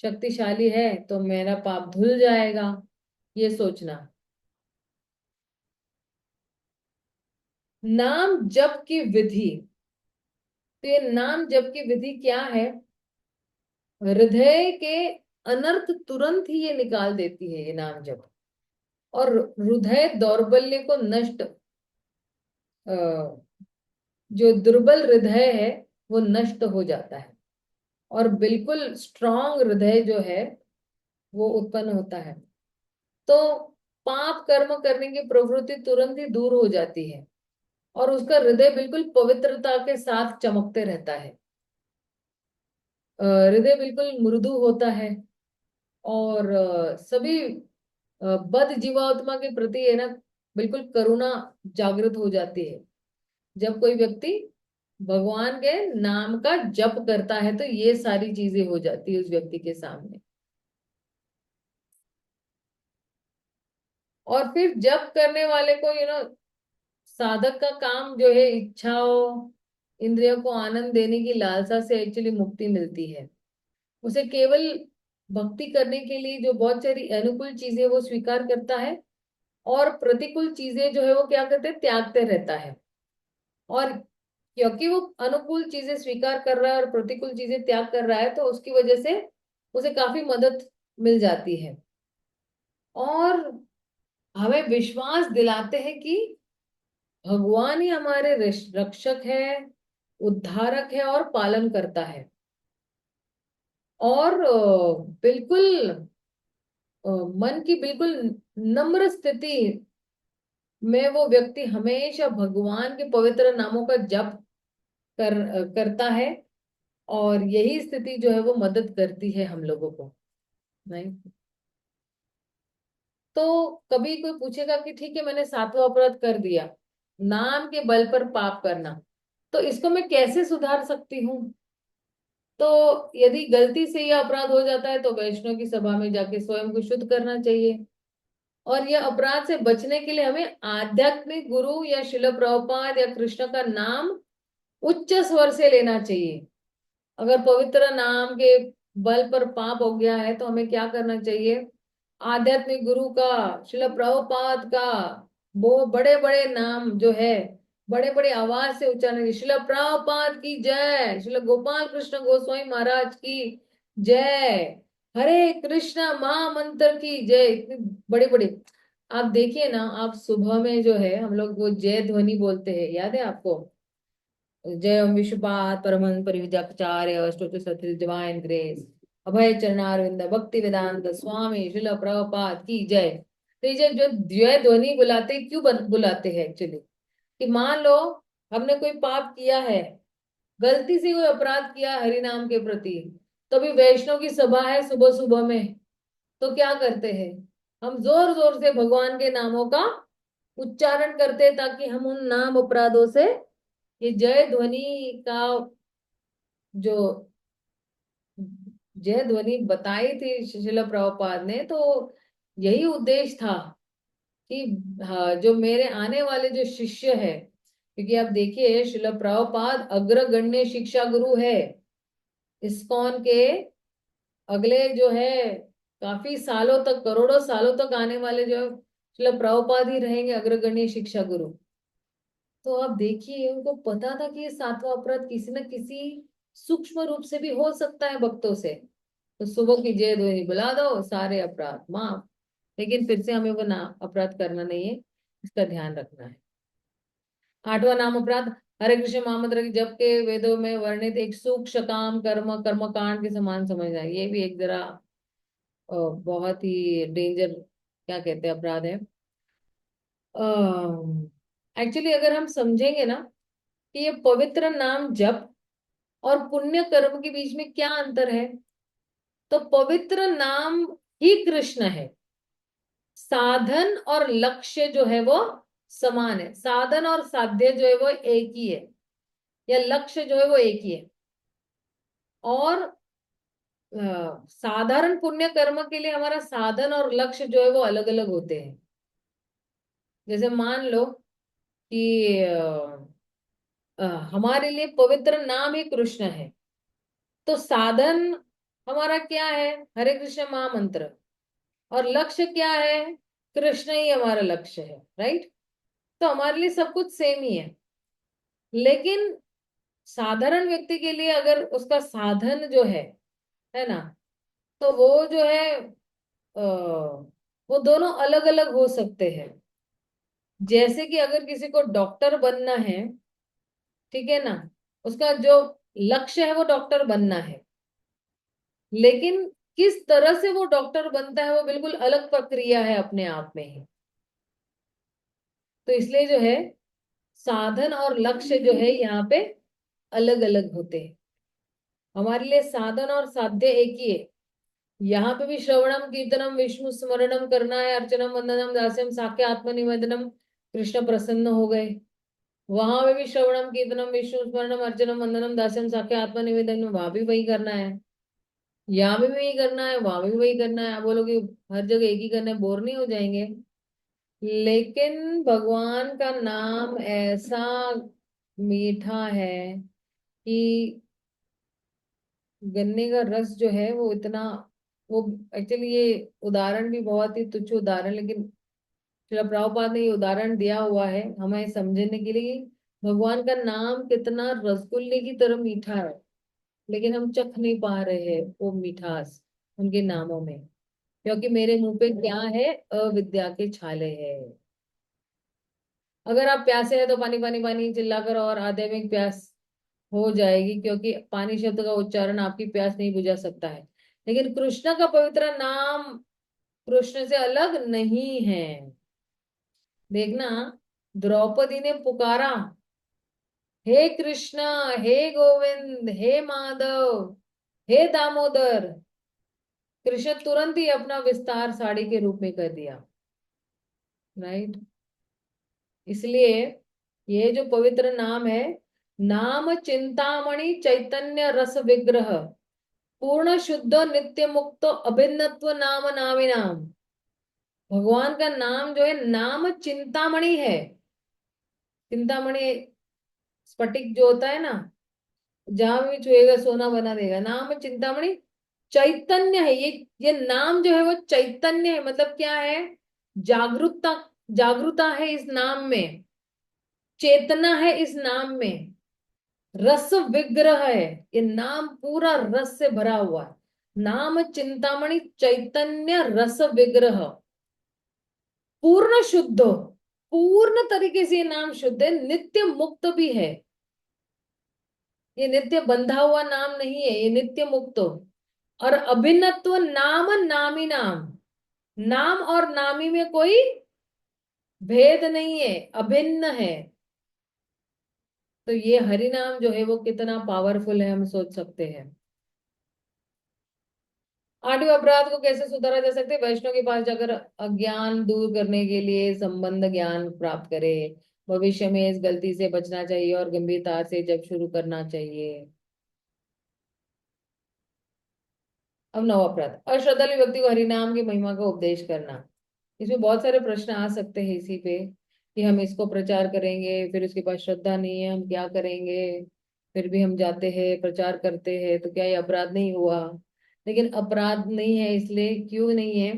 शक्तिशाली है, तो मेरा पाप धुल जाएगा, ये सोचना। नाम जप की विधि। तो ये नाम जप की विधि क्या है? हृदय के अनर्थ तुरंत ही ये निकाल देती है ये नाम जप, और हृदय दौर्बल्य को नष्ट, जो दुर्बल हृदय है वो नष्ट हो जाता है, और बिल्कुल स्ट्रांग हृदय जो है वो उत्पन्न होता है। तो पाप कर्म करने की प्रवृत्ति तुरंत ही दूर हो जाती है, और उसका हृदय बिल्कुल पवित्रता के साथ चमकते रहता है। हृदय बिल्कुल मृदु होता है, और सभी बद जीवात्मा के प्रति है ना बिल्कुल करुणा जागृत हो जाती है। जब कोई व्यक्ति भगवान के नाम का जप करता है तो ये सारी चीजें हो जाती है उस व्यक्ति के सामने। और फिर जप करने वाले को साधक का काम जो है इच्छाओं, इंद्रियों को आनंद देने की लालसा से एक्चुअली मुक्ति मिलती है। उसे केवल भक्ति करने के लिए जो बहुत सारी अनुकूल चीजें वो स्वीकार करता है, और प्रतिकूल चीजें जो है वो क्या करते हैं, त्यागते रहता है। और क्योंकि वो अनुकूल चीजें स्वीकार कर रहा है और प्रतिकूल चीजें त्याग कर रहा है, तो उसकी वजह से उसे काफी मदद मिल जाती है। और हमें विश्वास दिलाते हैं कि भगवान ही हमारे रक्षक है, उद्धारक है और पालन करता है। और बिल्कुल मन की बिल्कुल नम्र स्थिति में वो व्यक्ति हमेशा भगवान के पवित्र नामों का जप करता है। और यही स्थिति जो है वो मदद करती है हम लोगों को। नहीं तो कभी कोई पूछेगा कि ठीक है, मैंने सातवां अपराध कर दिया, नाम के बल पर पाप करना, तो इसको मैं कैसे सुधार सकती हूँ? तो यदि गलती से यह अपराध हो जाता है तो वैष्णव की सभा में जाके स्वयं को शुद्ध करना चाहिए। और यह अपराध से बचने के लिए हमें आध्यात्मिक गुरु या शिल प्रभुपाद या कृष्ण का नाम उच्च स्वर से लेना चाहिए। अगर पवित्र नाम के बल पर पाप हो गया है तो हमें क्या करना चाहिए? आध्यात्मिक गुरु का, शिल प्रभुपाद का, वो बड़े बड़े नाम जो है बड़े बड़े आवाज से उच्चारण, शिल प्रभुपाद की जय, शिल गोपाल कृष्ण गोस्वामी महाराज की जय, हरे कृष्णा महामंत्र की जय, इतनी बड़ी बड़ी। आप देखिए ना, आप सुबह में जो है हम लोग वो जय ध्वनि बोलते हैं, याद है आपको? जय ओम विश्वपात परमहंस परिविद्याचार्य स्तुति सत्य डिवाइन ग्रेस अभय चरणारविंद भक्ति वेदांत स्वामी शिल प्रभुपाद की जय। तो ये जो जय ध्वनि बुलाते क्यों बुलाते हैं एक्चुअली? कि मान लो हमने कोई पाप किया है, गलती से कोई अपराध किया हरि नाम के प्रति, तो भी वैष्णव की सभा है सुबह सुबह में, तो क्या करते हैं? हम जोर जोर से भगवान के नामों का उच्चारण करते हैं ताकि हम उन नाम अपराधों से, ये जय ध्वनि का जो जय ध्वनि बताई थी शिला प्रभुपाद ने, तो यही उद्देश्य था कि हाँ, जो मेरे आने वाले जो शिष्य है, क्योंकि आप देखिए शिला प्रभुपाद अग्रगण्य शिक्षा गुरु है इस्कॉन के। अगले जो है काफी सालों तक, करोड़ों सालों तक आने वाले जो शिला प्रभुपाद ही रहेंगे अग्रगण्य शिक्षा गुरु। तो आप देखिए उनको पता था कि ये सातवां अपराध किसी न किसी सूक्ष्म रूप से भी हो सकता है भक्तों से। तो सुबह की जय ध्वनि बुला दो, सारे अपराध माफ। लेकिन फिर से हमें वो ना अपराध करना नहीं है, इसका ध्यान रखना है। आठवां नाम अपराध, हरे कृष्ण महामंत्र की जप के वेदों में वर्णित एक सूक्ष्म काम कर्म कर्मकांड के समान समझना है। ये भी एक जरा बहुत ही डेंजर, क्या कहते हैं, अपराध है। एक्चुअली अगर हम समझेंगे ना कि ये पवित्र नाम जप और पुण्य कर्म के बीच में क्या अंतर है, तो पवित्र नाम ही कृष्ण है, साधन और लक्ष्य जो है वो समान है, साधन और साध्य जो है वो एक ही है, या लक्ष्य जो है वो एक ही है। और साधारण पुण्य कर्म के लिए हमारा साधन और लक्ष्य जो है वो अलग अलग होते हैं। जैसे मान लो कि हमारे लिए पवित्र नाम ही कृष्ण है, तो साधन हमारा क्या है? हरे कृष्ण महामंत्र। और लक्ष्य क्या है? कृष्ण ही हमारा लक्ष्य है, राइट? तो हमारे लिए सब कुछ सेम ही है। लेकिन साधारण व्यक्ति के लिए अगर उसका साधन जो है ना, तो वो जो है वो दोनों अलग अलग हो सकते हैं। जैसे कि अगर किसी को डॉक्टर बनना है, ठीक है ना, उसका जो लक्ष्य है वो डॉक्टर बनना है, लेकिन किस तरह से वो डॉक्टर बनता है वो बिल्कुल अलग प्रक्रिया है अपने आप में ही। तो इसलिए जो है साधन और लक्ष्य जो है यहाँ पे अलग अलग होते हैं। हमारे लिए साधन और साध्य एक ही है। यहाँ पे भी श्रवणम कीर्तनम विष्णु स्मरणम करना है, अर्चनम वंदनम दास्यम साख्य आत्मनिवेदनम, कृष्ण प्रसन्न हो गए। वहां पे भी श्रवणम कीर्तनम विष्णु स्मरणम अर्चनम वंदनम दास्यम साख्य आत्मनिवेदनम, वहां भी वही करना है, यहाँ भी वही करना है, वहां भी वही करना है। आप बोलोगे हर जगह एक ही करना है, बोर नहीं हो जाएंगे? लेकिन भगवान का नाम ऐसा मीठा है कि गन्ने का रस जो है वो इतना, वो एक्चुअली ये उदाहरण भी बहुत ही तुच्छ उदाहरण, लेकिन श्रील प्रभुपाद ने ये उदाहरण दिया हुआ है हमें समझने के लिए कि भगवान का नाम कितना रसगुल्ले की तरह मीठा है, लेकिन हम चख नहीं पा रहे हैं वो मिठास उनके नामों में, क्योंकि मेरे मुंह पे क्या है? अविद्या के छाले है। अगर आप प्यासे हैं तो पानी पानी पानी चिल्लाकर और आध्यात्मिक प्यास हो जाएगी, क्योंकि पानी शब्द का उच्चारण आपकी प्यास नहीं बुझा सकता है। लेकिन कृष्ण का पवित्र नाम कृष्ण से अलग नहीं है। देखना, द्रौपदी ने पुकारा, हे कृष्ण, हे गोविंद, हे माधव, हे दामोदर। कृष्ण तुरंत ही अपना विस्तार साड़ी के रूप में कर दिया। राइट। इसलिए ये जो पवित्र नाम है, नाम चिंतामणि चैतन्य रस विग्रह पूर्ण शुद्ध नित्य मुक्त अभिन्नत्व नाम नामी नाम। भगवान का नाम जो है, नाम चिंतामणि है। चिंतामणि स्फटिक जो होता है ना, जहां भी छुएगा सोना बना देगा। नाम चिंतामणि चैतन्य है। ये नाम जो है वो चैतन्य है। मतलब क्या है? जागरूकता, जागरूकता है इस नाम में, चेतना है इस नाम में, रस विग्रह है। ये नाम पूरा रस से भरा हुआ है। नाम चिंतामणि चैतन्य रस विग्रह पूर्ण शुद्ध, पूर्ण तरीके से ये नाम शुद्ध है, नित्य मुक्त भी है। ये नित्य बंधा हुआ नाम नहीं है, ये नित्य मुक्त। और अभिन्नत्व नाम नामी नाम, नाम और नामी में कोई भेद नहीं है, अभिन्न है। तो ये हरि नाम जो है वो कितना पावरफुल है, हम सोच सकते हैं। आठवें अपराध को कैसे सुधारा जा सकता है? वैष्णव के पास जाकर अज्ञान दूर करने के लिए संबंध ज्ञान प्राप्त करे। भविष्य में इस गलती से बचना चाहिए और गंभीरता से जब शुरू करना चाहिए। अब नौ अपराध, अश्रद्धालु व्यक्ति को हरिनाम की महिमा का उपदेश करना। इसमें बहुत सारे प्रश्न आ सकते हैं इसी पे, कि हम इसको प्रचार करेंगे, फिर उसके पास श्रद्धा नहीं है, हम क्या करेंगे? फिर भी हम जाते हैं, प्रचार करते हैं, तो क्या ये अपराध नहीं हुआ? लेकिन अपराध नहीं है। इसलिए क्यों नहीं है?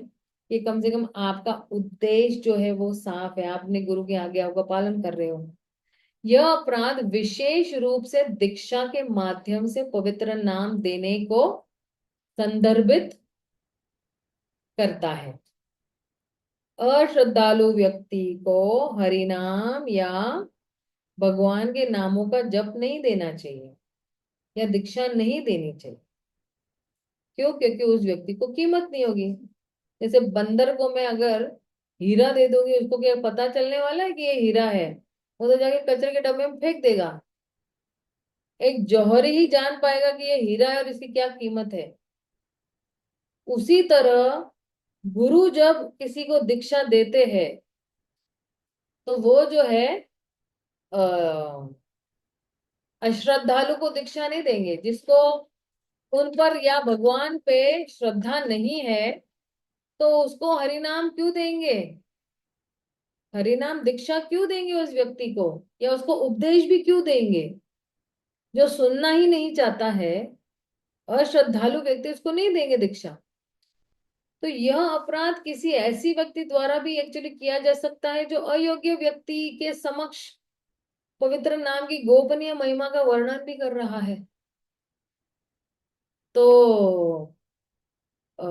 कि कम से कम आपका उद्देश्य जो है वो साफ है, आप अपने गुरु की आज्ञाओं का पालन कर रहे हो। यह अपराध विशेष रूप से दीक्षा के माध्यम से पवित्र नाम देने को संदर्भित करता है। अश्रद्धालु व्यक्ति को हरिनाम या भगवान के नामों का जप नहीं देना चाहिए या दीक्षा नहीं देनी चाहिए। क्यों? क्योंकि उस व्यक्ति को कीमत नहीं होगी। जैसे बंदर को मैं अगर हीरा दे दूंगी, उसको क्या पता चलने वाला है कि ये हीरा है? वो तो जाके कचरे के डब्बे में फेंक देगा। एक जौहरी ही जान पाएगा कि ये हीरा है और इसकी क्या कीमत है। उसी तरह गुरु जब किसी को दीक्षा देते हैं, तो वो जो है अश्रद्धालु को दीक्षा नहीं देंगे। जिसको उन पर या भगवान पे श्रद्धा नहीं है, तो उसको हरिनाम क्यों देंगे? हरिनाम दीक्षा क्यों देंगे उस व्यक्ति को, या उसको उपदेश भी क्यों देंगे? जो सुनना ही नहीं चाहता है, अश्रद्धालु व्यक्ति, उसको नहीं देंगे दीक्षा। तो यह अपराध किसी ऐसी व्यक्ति द्वारा भी एक्चुअली किया जा सकता है जो अयोग्य व्यक्ति के समक्ष पवित्र नाम की गोपनीय महिमा का वर्णन भी कर रहा है। तो अ,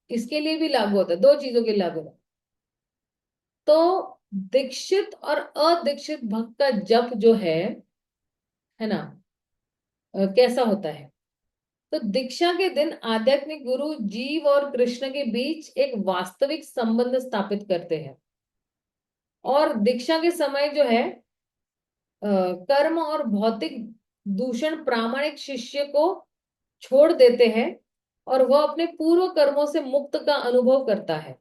इसके लिए भी लागू होता है, दो चीजों के लिए लागू होता है। तो दीक्षित और अदीक्षित भक्त का जप जो है ना, कैसा होता है? तो दीक्षा के दिन आध्यात्मिक गुरु जीव और कृष्ण के बीच एक वास्तविक संबंध स्थापित करते हैं। और दीक्षा के समय जो है कर्म और भौतिक दूषण प्रामाणिक शिष्य को छोड़ देते हैं, और वह अपने पूर्व कर्मों से मुक्त का अनुभव करता है।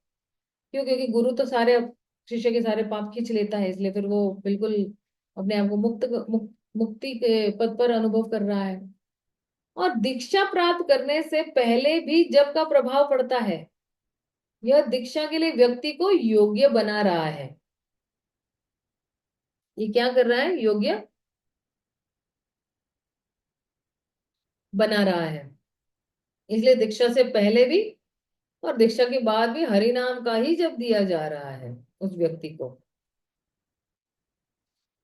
क्यों? क्योंकि गुरु तो सारे शिष्य के सारे पाप खींच लेता है, इसलिए फिर वो बिल्कुल अपने आप को मुक्ति के पद पर अनुभव कर रहा है। और दीक्षा प्राप्त करने से पहले भी जप का प्रभाव पड़ता है। यह दीक्षा के लिए व्यक्ति को योग्य बना रहा है। ये क्या कर रहा है? योग्य बना रहा है। इसलिए दीक्षा से पहले भी और दीक्षा के बाद भी हरि नाम का ही जप दिया जा रहा है उस व्यक्ति को।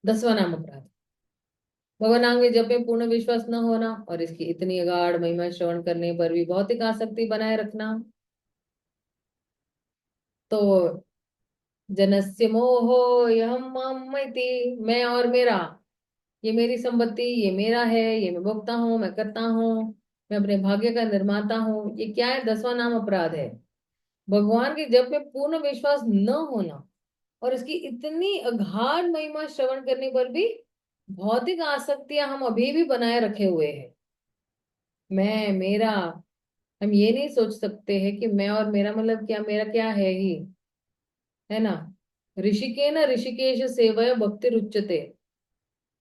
10वां नाम अपराध, भगवान नाम के जप में पूर्ण विश्वास न होना और इसकी इतनी गाढ़ महिमा श्रवण करने पर भी भौतिक आसक्ति बनाए रखना। तो जनस्य मोहो यह ममैति, मैं और मेरा, ये मेरी संपत्ति, ये मेरा है, ये मैं भोगता हूँ, मैं करता हूँ, मैं अपने भाग्य का निर्माता हूँ, ये क्या है? 10वां नाम अपराध है। भगवान के जप में पूर्ण विश्वास न होना और इसकी इतनी अगाध महिमा श्रवण करने पर भी भौतिक आसक्तियां हम अभी भी बनाए रखे हुए हैं। मैं, मेरा, हम ये नहीं सोच सकते हैं कि मैं और मेरा मतलब क्या, मेरा क्या है ही, है ना। ऋषिकेन ऋषिकेश सेवया भक्ति रुच्यते,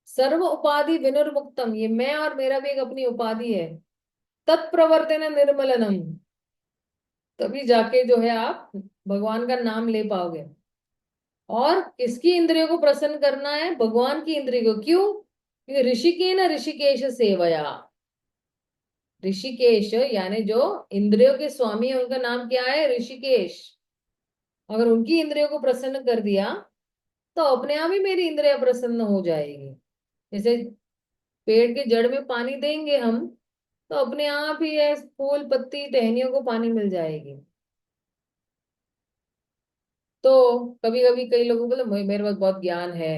सर्व उपाधि विनिर्मुक्तम, ये मैं और मेरा भी एक अपनी उपाधि है। तत्प्रवर्तेन निर्मलनम, तभी जाके जो है आप भगवान का नाम ले पाओगे। और किसकी इंद्रियों को प्रसन्न करना है? भगवान की इंद्रिय को। क्यों? क्योंकि ऋषिकेन ऋषिकेश सेवया, ऋषिकेश यानी जो इंद्रियों के स्वामी है उनका नाम क्या है? ऋषिकेश। अगर उनकी इंद्रियों को प्रसन्न कर दिया तो अपने आप ही मेरी इंद्रियां प्रसन्न हो जाएगी। जैसे पेड़ के जड़ में पानी देंगे हम, तो अपने आप ही है फूल पत्ती टहनियों को पानी मिल जाएगी। तो कभी कभी कई लोगों को बोले मेरे पास बहुत ज्ञान है,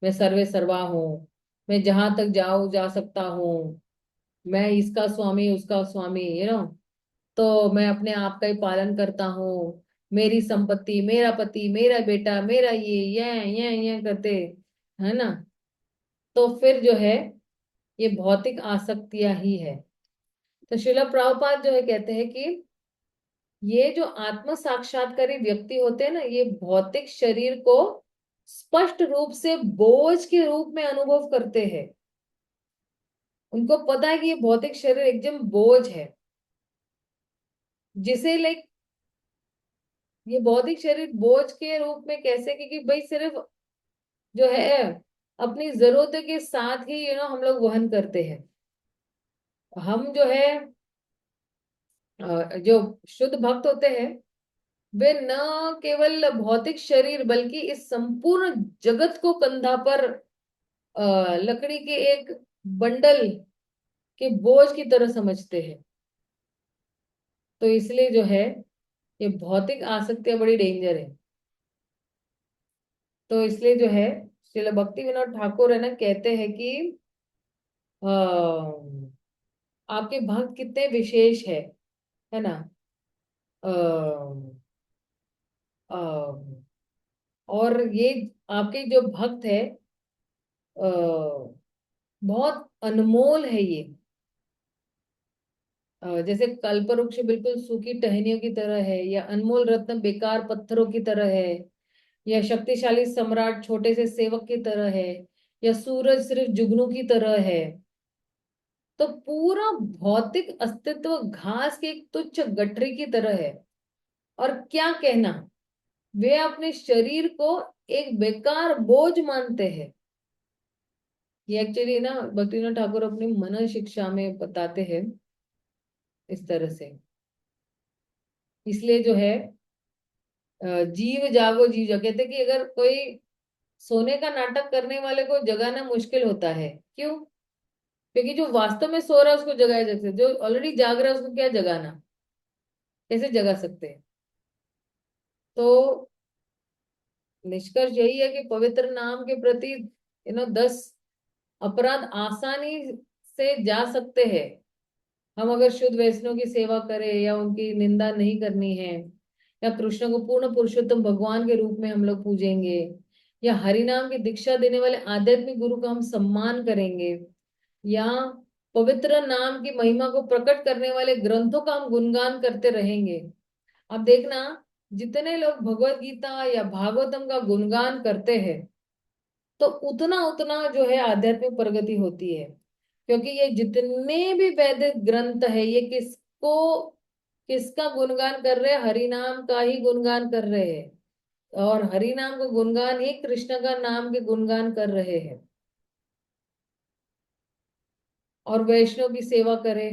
मैं सर्वे सर्वा हूँ, मैं जहां तक जाऊं जा सकता हूँ, मैं इसका स्वामी उसका स्वामी, तो मैं अपने आप का ही पालन करता हूँ, मेरी संपत्ति, मेरा पति, मेरा बेटा, मेरा ये करते, है ना। तो फिर जो है ये भौतिक आसक्तियां ही है। तो श्रीला प्रभुपाद जो है कहते हैं कि ये जो आत्म साक्षात्कारी व्यक्ति होते हैं ना, ये भौतिक शरीर को स्पष्ट रूप से बोझ के रूप में अनुभव करते हैं। उनको पता है कि ये भौतिक शरीर एकदम बोझ है, जिसे लाइक ये भौतिक शरीर बोझ के रूप में कैसे, क्योंकि भाई सिर्फ जो है अपनी जरूरत के साथ ही हम लोग वहन करते हैं। हम जो है जो शुद्ध भक्त होते हैं, वे न केवल भौतिक शरीर बल्कि इस संपूर्ण जगत को कंधा पर लकड़ी के एक बंडल के बोझ की तरह समझते हैं। तो इसलिए जो है ये भौतिक आसक्तियां बड़ी डेंजर है। तो इसलिए जो है श्रील भक्ति विनोद ठाकुर है ना, कहते हैं कि आपके भक्त कितने विशेष है ना। अ, अ, और ये आपके जो भक्त है बहुत अनमोल है ये। जैसे कल्पवृक्ष बिल्कुल सूखी टहनियों की तरह है, या अनमोल रत्न बेकार पत्थरों की तरह है, या शक्तिशाली सम्राट छोटे से सेवक की तरह है, या सूरज सिर्फ जुगनू की तरह है। तो पूरा भौतिक अस्तित्व घास की एक तुच्छ गठरी की तरह है। और क्या कहना, वे अपने शरीर को एक बेकार बोझ मानते हैं। ये एक्चुअली ना भक्तिनाथ ठाकुर अपनी मन शिक्षा में बताते हैं इस तरह से। इसलिए जो है जीव जागो जीव जागो, कहते कि अगर कोई सोने का नाटक करने वाले को जगाना मुश्किल होता है। क्यों? क्योंकि जो वास्तव में सो रहा है उसको जगाया जा सकता है, जो ऑलरेडी जाग रहा है उसको क्या जगाना, कैसे जगा सकते हैं। तो निष्कर्ष यही है कि पवित्र नाम के प्रति 10 अपराध आसानी से जा सकते हैं। हम अगर शुद्ध वैष्णव की सेवा करें या उनकी निंदा नहीं करनी है, या कृष्ण को पूर्ण पुरुषोत्तम भगवान के रूप में हम लोग पूजेंगे, या हरिनाम की दीक्षा देने वाले आध्यात्मिक गुरु का हम सम्मान करेंगे, या पवित्र नाम की महिमा को प्रकट करने वाले ग्रंथों का हम गुणगान करते रहेंगे। अब देखना, जितने लोग भगवत गीता या भागवतम का गुणगान करते हैं तो उतना उतना जो है आध्यात्मिक प्रगति होती है। क्योंकि ये जितने भी वैदिक ग्रंथ है ये किसका गुणगान कर रहे हैं? हरि नाम का ही गुणगान कर रहे हैं। और हरि नाम का गुणगान ही कृष्ण का नाम के गुणगान कर रहे हैं। और वैष्णव की सेवा करें।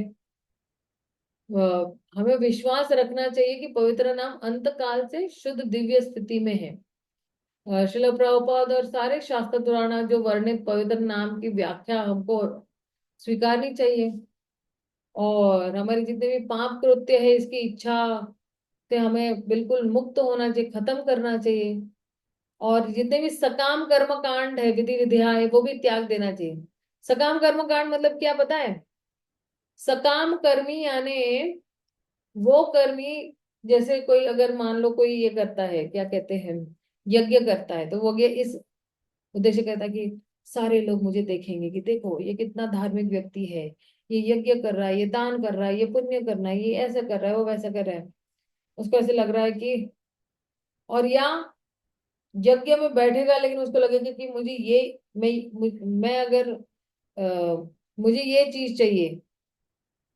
हमें विश्वास रखना चाहिए कि पवित्र नाम अंत काल से शुद्ध दिव्य स्थिति में है। श्रील प्रभुपाद और सारे शास्त्र पुराण जो वर्णित पवित्र नाम की व्याख्या हमको स्वीकारनी चाहिए। और हमारे जितने भी पाप कृत्य है इसकी इच्छा से हमें बिल्कुल मुक्त होना चाहिए, खत्म करना चाहिए। और जितने भी सकाम कर्म कांड है, विधि विधिया है, वो भी त्याग देना चाहिए। सकाम कर्म कांड मतलब क्या पता है? सकाम कर्मी यानी वो कर्मी, जैसे कोई अगर मान लो कोई ये करता है, क्या कहते हैं, यज्ञ करता है, तो वो यज्ञ इस उद्देश्य करता है कि सारे लोग मुझे देखेंगे कि देखो ये कितना धार्मिक व्यक्ति है, ये यज्ञ कर रहा है, ये दान कर रहा है, ये पुण्य करना है, ये ऐसा कर रहा है, वो वैसा कर रहा है। उसको ऐसे लग रहा है कि, और या यज्ञ में बैठेगा लेकिन उसको लगेगा कि मुझे ये, मैं अगर मुझे ये चीज चाहिए,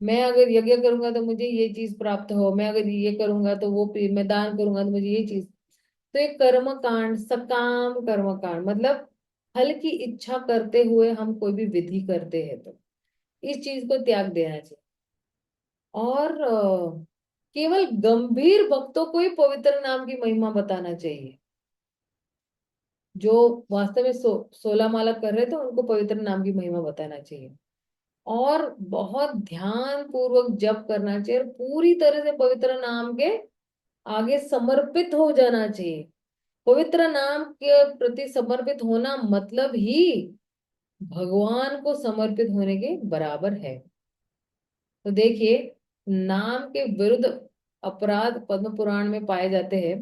मैं अगर यज्ञ करूंगा तो मुझे ये चीज प्राप्त हो, मैं अगर ये करूंगा तो वो मैं दान करूंगा तो मुझे ये चीज। तो एक कर्म कांड, सकाम कर्म कांड मतलब फल की इच्छा करते हुए हम कोई भी विधि करते हैं, तो इस चीज को त्याग देना चाहिए। और केवल गंभीर भक्तों को ही पवित्र नाम की महिमा बताना चाहिए। जो वास्तव में 16 माला कर रहे थे उनको पवित्र नाम की महिमा बताना चाहिए। और बहुत ध्यान पूर्वक जप करना चाहिए, और पूरी तरह से पवित्र नाम के आगे समर्पित हो जाना चाहिए। पवित्र नाम के प्रति समर्पित होना मतलब ही भगवान को समर्पित होने के बराबर है। तो देखिए, नाम के विरुद्ध अपराध पद्म पुराण में पाए जाते हैं।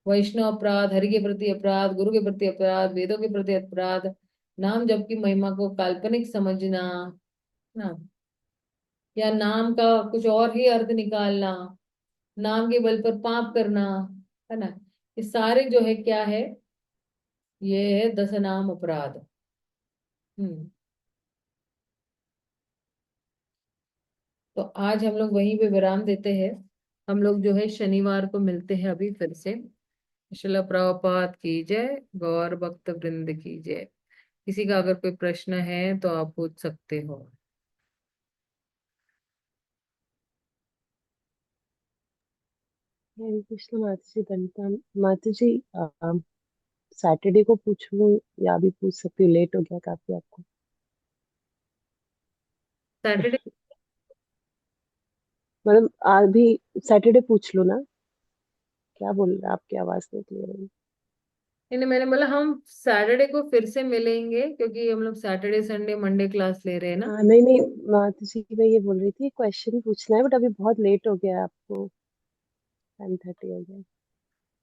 वैष्णव अपराध, हरि के प्रति अपराध, गुरु के प्रति अपराध, वेदों के प्रति अपराध, नाम जप की महिमा को काल्पनिक समझना ना, या नाम का कुछ और ही अर्थ निकालना, नाम के बल पर पाप करना, है ना, ये सारे जो है क्या है, ये है 10 नाम अपराध। हम्म। तो आज हम लोग वहीं पे विराम देते हैं। हम लोग जो है शनिवार को मिलते हैं अभी फिर से। शिला प्रभुपाद की जय, गौर भक्त वृंद की जय। किसी का अगर कोई प्रश्न है तो आप पूछ सकते हो। हरे कृष्ण माता जी धन्यता। माता जी सैटरडे को पूछूं या अभी पूछ सकती हूँ? लेट हो गया काफी आपको? सैटरडे। मतलब अभी सैटरडे पूछ लो ना। क्या बोल रहे हैं? आपकी आवाज नहीं क्लियर है। नहीं, मैंने बोला हम सैटरडे को फिर से मिलेंगे, क्योंकि हम लोग सैटरडे संडे मंडे क्लास ले रहे हैं ना। हाँ नहीं नहीं, माता जी मैं ये बोल रही थी, क्वेश्चन पूछना है बट अभी बहुत लेट हो गया, आपको 10:30 हो गया।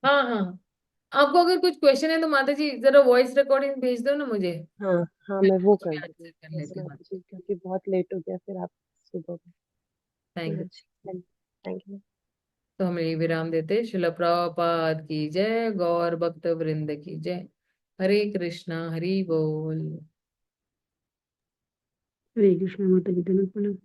हाँ हाँ हाँ। आपको अगर कुछ क्वेश्चन है तो माता जी जरा वॉइस रिकॉर्डिंग भेज दो ना मुझे। हाँ हाँ, मैं मैं वो कर उसमें दूंगी। आंसर कर यस लेती हूँ। माता जी, क्योंकि बहुत लेट हो गया फिर आप सुबह थैंक में। यू। अच्छा, थैंक यू। तो हम यही विराम देते। शिल प्रभुपाद की जय, गौर भक्त वृंद की जय। हरे कृष्णा, हरि बोल। हरे कृष्ण माता जी धन्यवाद।